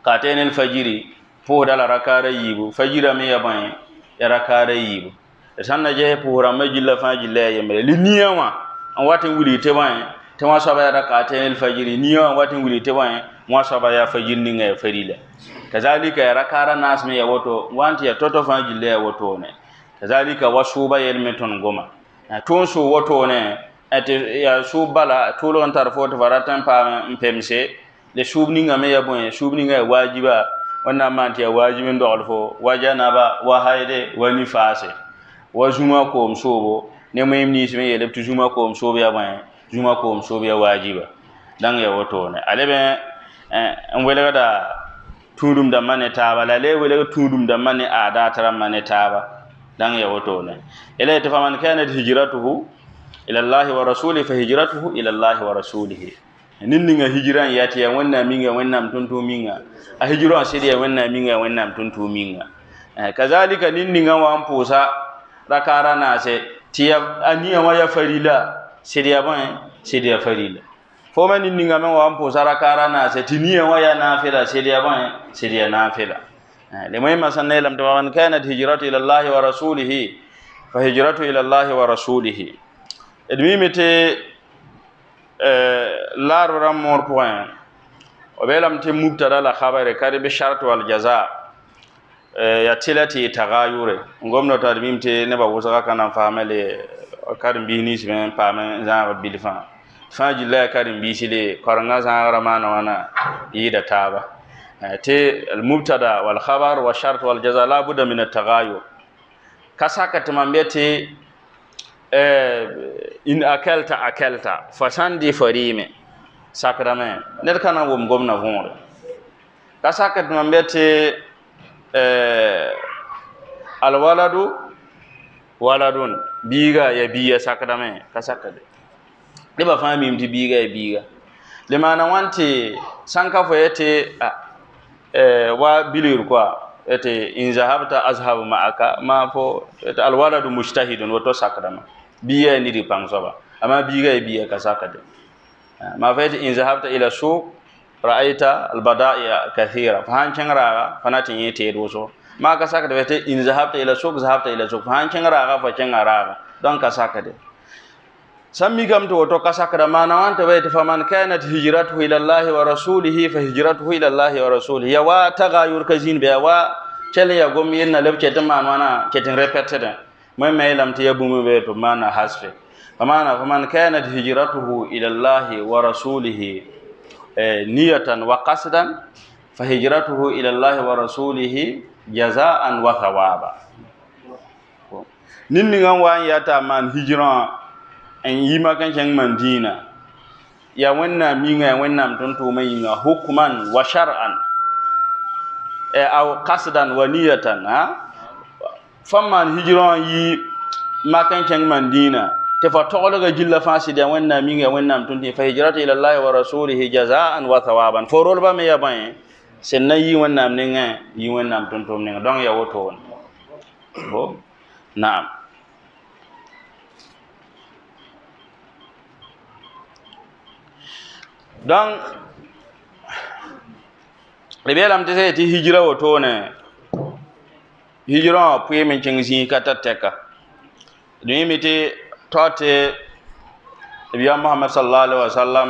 ka'atayn al-fajiri pʋʋsda la rakaara yiibu fajira me ya bõe ya rakaara yiibu d sãn na ges pʋʋsrãmbã gilla fãa gilla ya yembre li nia wã n wat n wilg tɩ bõe tɩ wã soaba ya rak'atayn al-fajiri nia wã wat n wilg tɩ bõe wã soaba ya fajir ninga ya farila kazalika ya rakara nas me ya woto wanti ya toto fa gille ya woto ne kazalika wasuba yelme ton goma ton su woto ne ati ya subala tulo on tar foto faratan pa mpemse le subninga me ya bon subninga ya wajiba wannan manti ya wajibin do alfo wajana ba wa hayde wa nifase wa juma ko msobo ne mo yimni sme yele tu juma ko msobo ya bon juma ko msobo ya wajiba dan ya woto ne alebe en welega da tundum da mane taaba la le welega tundum da mane ada tara mane taaba dan ya woto ne ila ta faman kanat hijratuhu ila Allah wa rasulihi fa hijratuhu ila Allah wa rasulihi ninninga hijran yati ya wanna minga wanna mtuntu minga a hijran sidi ya wanna minga wanna mtuntu minga kazalika ninninga wa ampusa rakara na se tiya aniya wa ya farila sidi ya ban sidi ya farila fo man ninninga men wa ampusa rakara na se tiniya wa ya nafila sidi ya ban sidi ya nafila le moy masanna lam tawan kanat hijratu ila Allah wa rasulihi fa hijratu ila Allah wa rasulihi edmimete lar ramor point o belam te mubtada la khabare kare be shart wal jaza ya tilati tagayure ngomno to admimte ne ba wosa kana famele karim bini simen pame za bilfa faji la karim bisile koranga za ramana wana yida taba te al mubtada wal khabar wa shart wal jaza la budda min at tagayur kasaka tamambete in akalta fasandi farime sakrame ner kana wom gomna vore kasaka tambete al waladu waladun biga ya biya sakrame kasaka de ba fami mti biga ya biga le mana wanti sanka fo yete wa bilir kwa ete in zahabta azhabu ma'aka ma fo al waladu mujtahidun wato sakrama biya ni di pangsoba ama biga biya kasaka de ma fa in zahabta ila suq ra'aita al bada'i kathira fa han changra fanatin yete doso ma kasaka de wete in zahabta ila suq fa han changra fa changra don kasaka de sammi gam to to kasaka da mana wanta wete faman kanat hijratuhu ila Allah wa rasulihi fa hijratuhu ila Allah wa rasulihi ya wa tagayur kazin be wa chele ya gom yenna lebce tamman wana ketin repeted moy maylam te yabumu be to mana hasfe faman kanat hijratuhu ila Allah wa rasulihi niyatan wa qasdan fa hijratuhu ila Allah wa rasulihi jazaan wa thawaba ninni ngam wan yata man hijran en yima kan chang mandina ya wanna minga wanna mtonto mayinga hukman wa shar'an aw qasdan wa niyatan famman hijron yi makan chang mandina te fa togolaga jilla fasidi wanna minga wanna mtonto fa hijratu ila Allah wa rasulihi jazaan wa thawaban forol ba me yaban senna yi wanna mninga yi wanna mtonto mninga don ya woto ho na'am donc lebelam te ti hijra woto ne hijra puye men cengsi kata teka dumi miti tote biya Muhammad sallallahu alaihi wasallam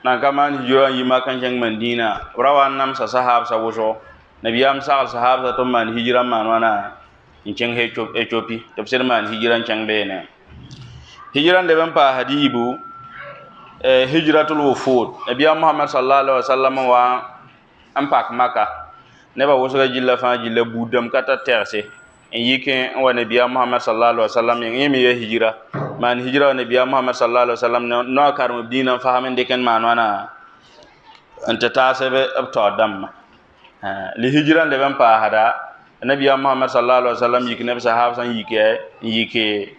na kaman hijra yima kan ceng Madina rawan nam sa sahab sa woso nabiyam sa sahab sa to man hijra man wana ceng he Ethiopia tafsir man hijra ceng bene hijra de ban pa hadibu hijratul wufud nabiya muhammad sallallahu alaihi wasallam wa ampak maka ne ba woso jilla fa jilla budam kata terse en yike wa nabiya muhammad sallallahu alaihi wasallam en yemi ya hijra man hijra wa nabiya muhammad sallallahu alaihi wasallam no karmo dinan fahamen de ken man wana anta tasabe abto damma li hijran de ban pa hada nabiya muhammad sallallahu alaihi wasallam yike ne sahaba san yike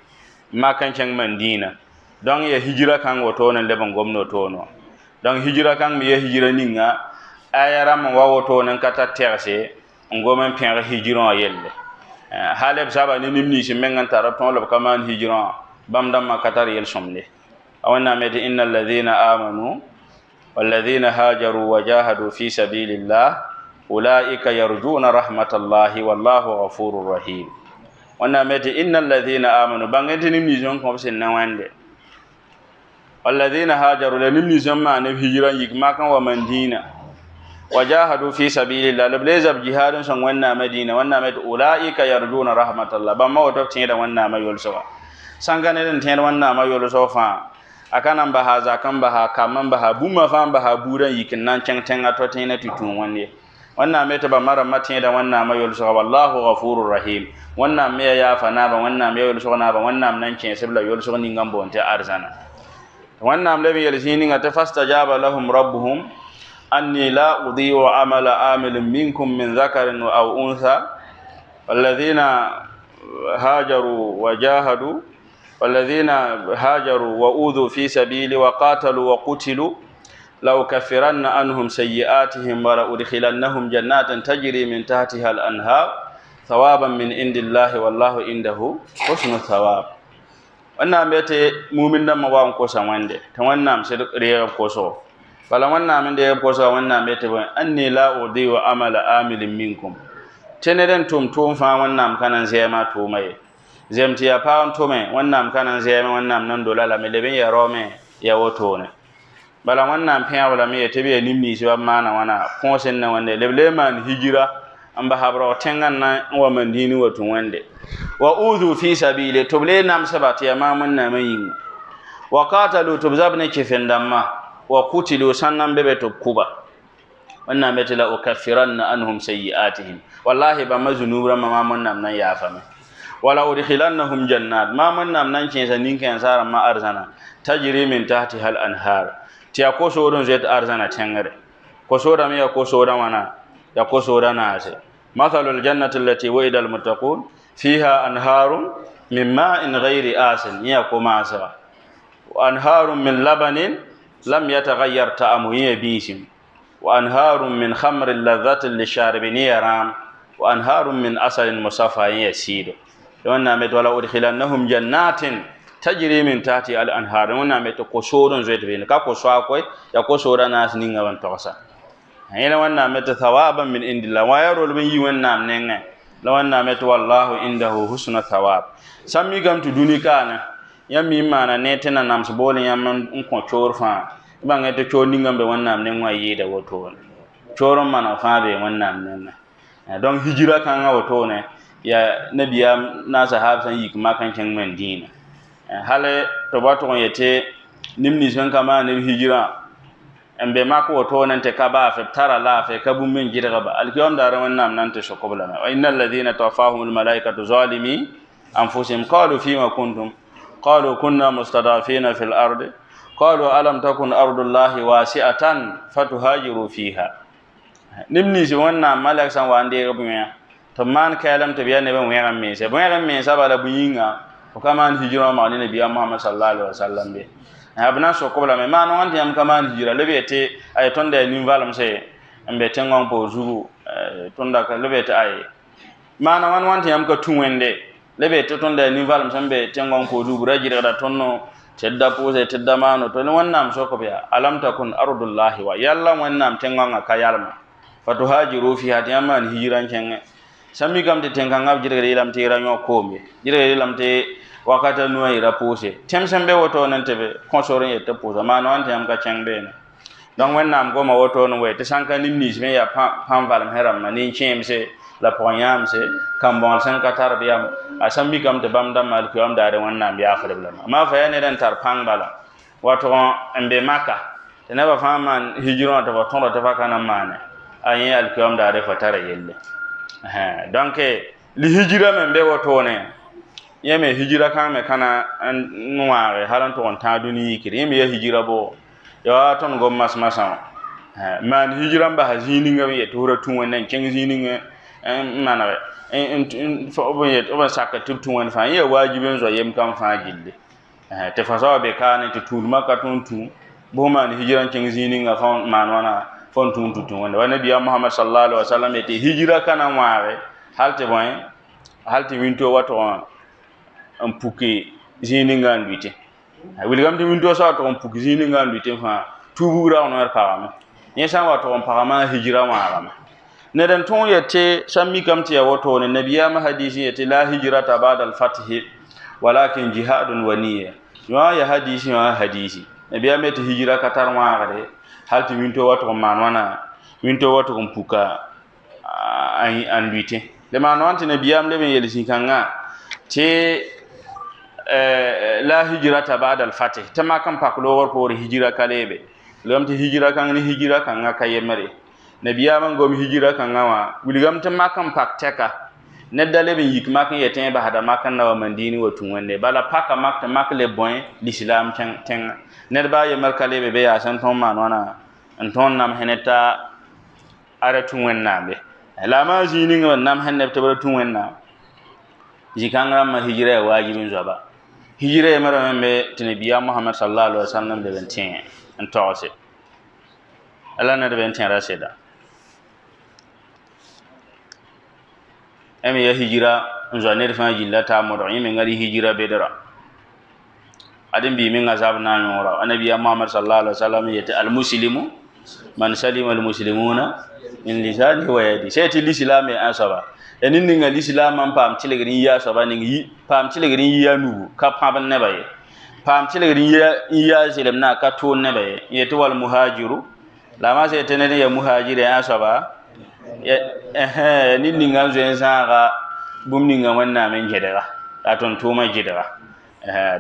makan chang mandina donc ya hijra kan woto nan le ban gomno to no donc hijra kan mi ya hijra ninga ayara mo wa woto nan kata terse ngomen pen hijra yelle haleb saba ni nimni shi mengan tarab ton lob kaman hijra bam dam makatar yel somle awana mede innal ladhina amanu wal ladhina hajaru wajahadu fi sabilillah ulaika yarjuna rahmatallahi wallahu ghafurur rahim wana mede innal ladhina amanu bangenti nimni jon ko sen nawande wal ladhina hajaru la nimni jamma ne hijra yikma kan wa mandina wajahadu fi sabilillah lablezab jihadun san wanna madina wanna med ulaika yarjuna rahmatallah bamma wato tinda wanna mayol sawa sangane den tinda wanna mayol so fa akana ba zakan ba kaman ba buma fa ba buran yikin nan ceng ato tinda tutun wanne wanna meta ba mara matinda wanna mayol so wallahu ghafurur rahim wanna me ya fa na ba wanna me yol so na ba wanna nan ceng sebla yol so ni ngambo nte arzana wanna am lebi yel sini ngata fastajaba lahum rabbuhum أني لا أضيع عمل عامل منكم من ذكر أو أنثى والذين هاجروا وأوذوا في سبيلي وقاتلوا وقتلوا لو كفرن عنهم سيئاتهم ولأدخلنهم جنات تجري من تحتها الأنهار ثوابا من عند الله والله عنده حسن الثواب wannan mete mumin da mawa ko samande ta wannan sai riya ko so fala wannan min da ko so wannan mete ban anni la udi wa amala amilin minkum teneden tum fa wannan kanan sai ma to mai zemti ya pa to mai wannan kanan sai ma wannan nan dolala me leben ya rome ya woto ne bala wannan fiya wala me tebe nimni shi ba mana wana ko sen na wande leble man hijira amba habra tengan na wa mandini watun wande wa udhu fi sabili toble nam sabati ya mamun na mayin wa qatalu tubzabne kifendamma wa kutilu sannan bebe to kuba wannan metela ukaffiranna anhum sayiatihim wallahi ba mazunubra mamun nam nan ya fama wala udkhilannahum jannat mamun nam nan kin sanin kan sara ma arzana tajri min tahtiha al anhar tiya ko sodon zet arzana tengare ko soda me ko soda wana ya ko soda na ase mathalul jannati allati wa'ida al muttaqun فيها أنهار من ماء غير آسن يكما عسرا وأنهار من لبن لم يتغير طعمه يبيسم وأنهار من خمر لذة للشاربين يرام وأنهار من عسل مصفى يسيد وأنا ولا أدخلنهم جنات تجري من تحت الأنهار وأنا قصور زيت بين كقصوا كوي يقصور ناس نينغ وانتقصا هنا وأنا ثوابا من عند الله ويرول من يونا منين law anna matu wallahu indahu husna thawab sammi gam tu dunikana yammi mana netena nam so bolin yam ko chorfa bangi to choni ngambe wannam ne ngwa yida woto choron mana faabe wannam nenna donc hijira kan woto ne ya nabiya na sahab san yik makan ken mandina hale to bato on yete nimni son kama ne hijira embe mako woto nan te kaba fe tara la fe kabu min jira ba alkiyam dara wannan nan te shokobla wa innal ladhina tawaffahumul malaikatu zalimi anfusihim qalu fima kuntum qalu kunna mustadafina fil ardi qalu alam takun ardullahi wasi'atan fatuhajiru fiha nimni si wannan malak san wa ande gabunya to man kalam to biya ne ban wayan me se ban me sabala buyinga ko kama hijira ma ne biya muhammad sallallahu alaihi wasallam be abna so ko la me manu anti am kaman hijira lebete ay tonde ni valam se ambe tengon po zugu tonda ka lebete ay manu wan wanti am ka tunwende lebete tonde ni valam sambe tengon po zugu rajira da tonno tedda pose tedda manu to wannam so ko biya alam takun ardullahi wa yalla wannam tengon ka yalma fatuhajiru fi hatiyaman hijiran ken sami gam de tengan ngab jira ilam te ranyo kombe jira ilam te wakata nuwa ira pose temsembe woto nan tebe konsoren yete pose mano ante am ka chengbe ne donc wennam go ma woto no wete sanka nimni me ya pam valam heram ma ni chemse la poyam se kambon san ka tarbiyam asami kam te bam dam mal ko am dare wonnam ya fa debla ma fa yana dan tar pang bala wato en be maka te ne ba fama hijira to ba ton to fa kana mane ayen alkiyam da refa tara yelle donc li hijira men be wato ne yeme hijira kan me kana nuare halan to on ta duni kiri yeme ya hijira bo ya ton go masam man hijira ba hazini ngam ye to tun wannan ken zini manare fo bo ye to saka tubtun wan fa ye wajibin zo yem kan fa gille te fa so be kan te tulma ka tun bo man hijira ken zini nga fa man wana fon tun wanda wa nabi Muhammad sallallahu alaihi wasallam te hijira kana waare halte boy halte winto wato on puki zini ngandwite wilgam de winto sa to on puki zini ngandwite fa tubura on war parama yesa wato on parama hijira waara ne dan ton yete sammi kam ti wato ne nabiyama hadisi yete la hijrata ba'da al-fath walakin jihadun wa niyya ya hadisi nabiyama te hijira katar waare halti winto wato manwana winto wato puka andwite le manwanti nabiyam le ben yelisi kanga te la hijrata ba'da al-fath tama kan paklo wor ko hijira kalebe lamti hijira kan ni hijira kan ka yemare nabiyama ngom hijira kan wa wiligam te makan pakteka nedale ben yik makan yeten ba hada makan na mandini watun wande bala paka makta makle boy l'islam ten nedba yemal kalebe be ya san ton manwana anton nam heneta aratun wannabe lama jini ngam nam hennebte baratun wanna jikanga ma hijira wajibin zaba hijira mara membe tinabiya Muhammad sallallahu alaihi wasallam de benten en tawse ala na de benten rasida emi ya hijira nzo ne fa jillata modo yimi ngari hijira bedara adin bi min azab na nyora annabi Muhammad sallallahu alaihi wasallam yati al muslimu man salima al muslimuna min lisani wa yadi seti l'islam e asaba enin ninga l'islam am pam tilegri ya saba ningi pam tilegri ya nu ka pam ne baye pam tilegri ya silem na ka to ne baye yati wal muhajiru la ma se tenene ya muhajire asaba nin ninga zo sanga bum ninga wanna men jedara aton to ma jedara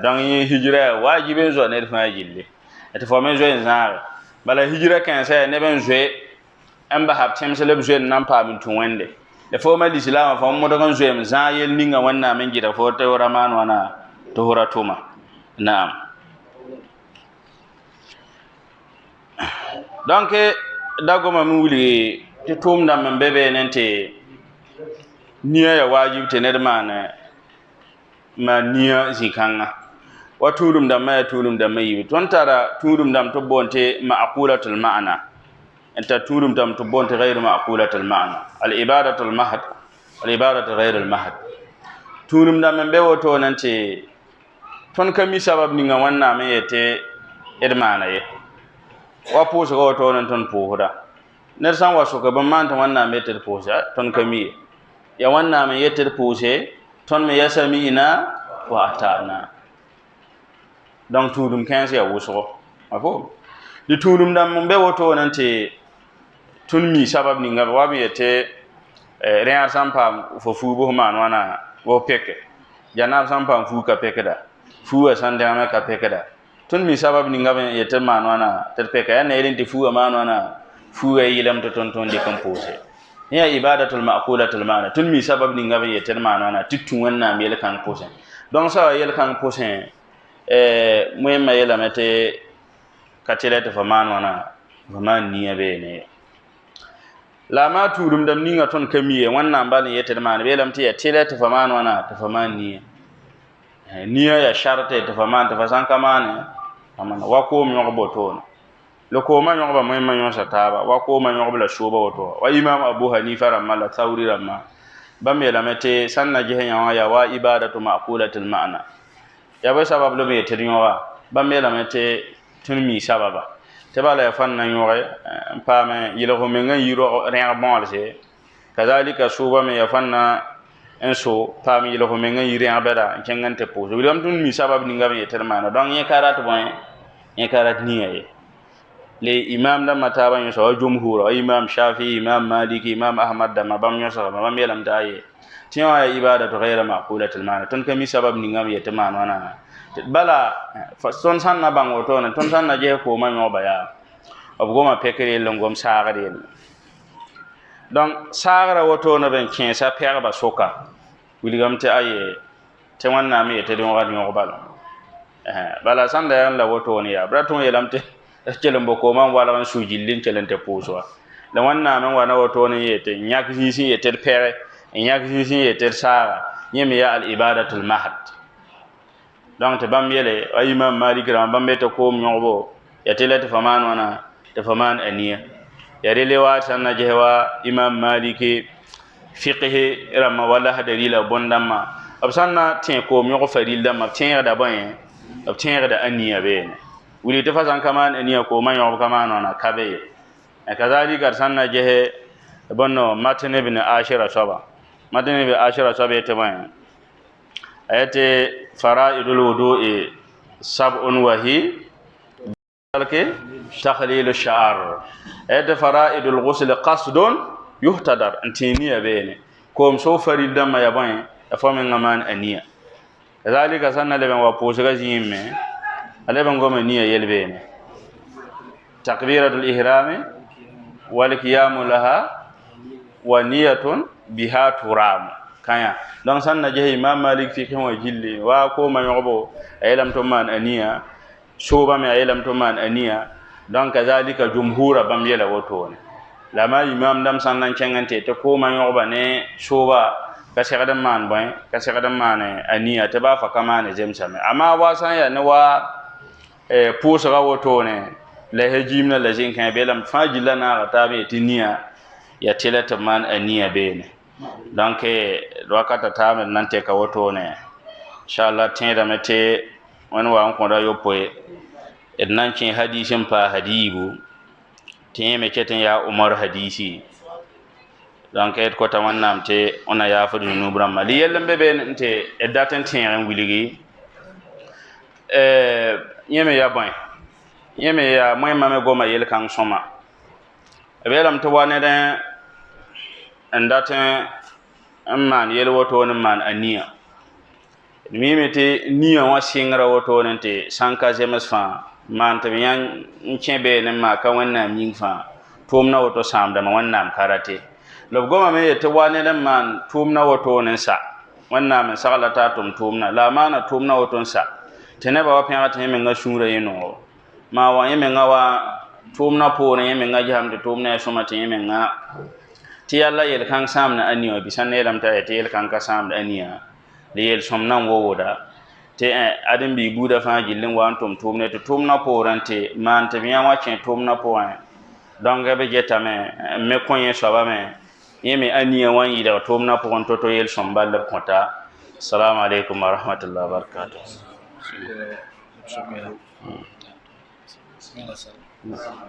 donc hijira wajibin zo ne fa jille et fo men zo sanga bala hijira kan sa ne ben zo amba hab temseleb zo nan pa min tun wande e fo ma l'islam fa mo dogon zo em za yel ninga wanna men jedara fo to raman wana to horatuma naam donc dagoma mu wuli ti tum dam men bebe nente niya ya wajib te nedmane ma niya zikanga wa tudum dam ma tudum dam yi ton tara tudum dam to bonte ma'qulatul ma'na enta tudum dam to bonte ghayr ma'qulatul ma'na al ibadatul mahd al ibadatu ghayr al mahd tudum dam men be woto nante ton kami sabab ni nga wanna me yete edmana ye wa poso woto nan ton pohura ner san waso ka ban manta wanna me ter posa ton kami ya wanna me yeter pose ton me yasami ina wa atana donc tudum 15 ya wuso afo di tudum dam mun be woto nante tun mi sabab ni ngaba wabi yete rear sampa fo fubo man wana wo peke janab sampa fu ka peke da fu asande ma ka peke da tun mi sabab ni ngaba yete man wana ter peke ya ne identi fu man wana fu ya yilam to ton de compose ya ibadatul ma'qulatul ma'na tun mi sabab ni ngaba yete man wana titun wanna mi le kan pose donc ça yel kan pose muhimma yela mete katela ta faman wana faman niya be ne la ma turum dam ninga ton kamiye wannan bani yete man be lamti ya tela ta faman wana ta faman niya ya sharate ta faman ta fasan kamane amana wako mi ngobo to le ko ma ngoba muhimma nyo sataba wako ma ngoba la shoba woto wa imam abu hanifa ramala thawri ramma bam yela mete sanna jehnya ya wa ibadatu ma'qulatul ma'na ya ba sabab lo me tedinwa ba mela mete tunmi sababa te bala ya fanna yore pame yilo ho menga yiro rien bonse kazalika suba me ya fanna enso pame yilo ho menga yiri abada kengante pozo wilam tunmi sabab ni ngam yetermana donc ye karat bon ye karat niye le imam da mataba yo so jumhur imam shafi imam maliki imam ahmad da mabam yo so mabam yelam daye tiwa ibadatu ghayra maqulatil ma'na ton kami sabab ni ngam yetemana wana bala ton san na bang woto ne ton san na je ko ma nyoba ya ob goma pekere longom saagare donc saagara woto na ben kensa perba soka wiligam te aye te wanna mi te don wadi ngobal bala san da la woto ne ya braton yelam te kelem boko man wala man sujillin kelente poswa la wanna man wana woto ne yete nyak zisi yete pere nyak zisi yete saaga yemi ya al ibadatul mahd donc te bam yele ay imam malik ram bam beta ko nyobo yatele te faman wana te faman aniya yare lewa sanna jewa imam maliki fiqh ram wala hadalila bondama absanna tin ko nyogo faril dama tin da ban ab tin da aniya be wuli te fasan kaman aniya ko man yobo kaman wana kabe kazalika sanna jehe bonno matne ibn ashira saba matne ibn ashira saba te ban ayate fara'idul wudu'i sab'un wa hi dalke takhlil ash-sha'r ayate fara'idul ghusl qasdun yuhtadar antiniya bene kom so faridda ma yaban afamen ngaman aniya kadhalika sanna leben wa posga jimme aleben goma niya yelbene takbiratul ihram wal qiyam laha wa niyatun biha turam kaya donc sanna jehi imam malik fi kan wajilli wa ko ma yobo aylam to man aniya shoba me aylam to man aniya donc kazalika jumhura bam yela woto ne lama imam dam sannan cengante te ko ma yoba ne shoba ka shagadan man boy ka shagadan man aniya te ba fa kama ne jemsame amma wa san ya ne wa pusra woto ne la hejimna la jinkan belam fajila na ta be tiniya ya tilata man aniya bene donc wakata tamen nante ka woto ne inshallah tinda mete won wa ko da yopoe nan cin hadisin pa hadibu tin me keten ya umar hadisi donc ko ta wannam te ona ya fadu nubram mali yellembe be nte edaten tin ran wiligi yeme ya boy yeme ya moy mame goma yel kan soma belam to wane den andaten amman yel woto ne man aniya mimete niya wa singra woto ne te sanka jemes fa man te yan nchebe ne ma ka wannan yin fa tumna woto samda ma wannan karate lob goma me te wane den man tumna woto ne sa wannan men sagalata tumna la mana tumna woto sa tene ba wa pya te me nga shura yino ma wa yeme nga wa tumna po ne yeme nga jamde tumna soma te yeme nga ti yalla yel kan samna aniya bisan ne lam ta te yel kan ka samna aniya le yel somnan wowoda te adam bi buda fa jillin wa antum tumne to tumna porante man te biya wa chen tumna point donc be jeta me konye so ba me yemi aniya wan yida tumna ponto to yel sombal konta assalamu alaikum wa rahmatullahi wa barakatuh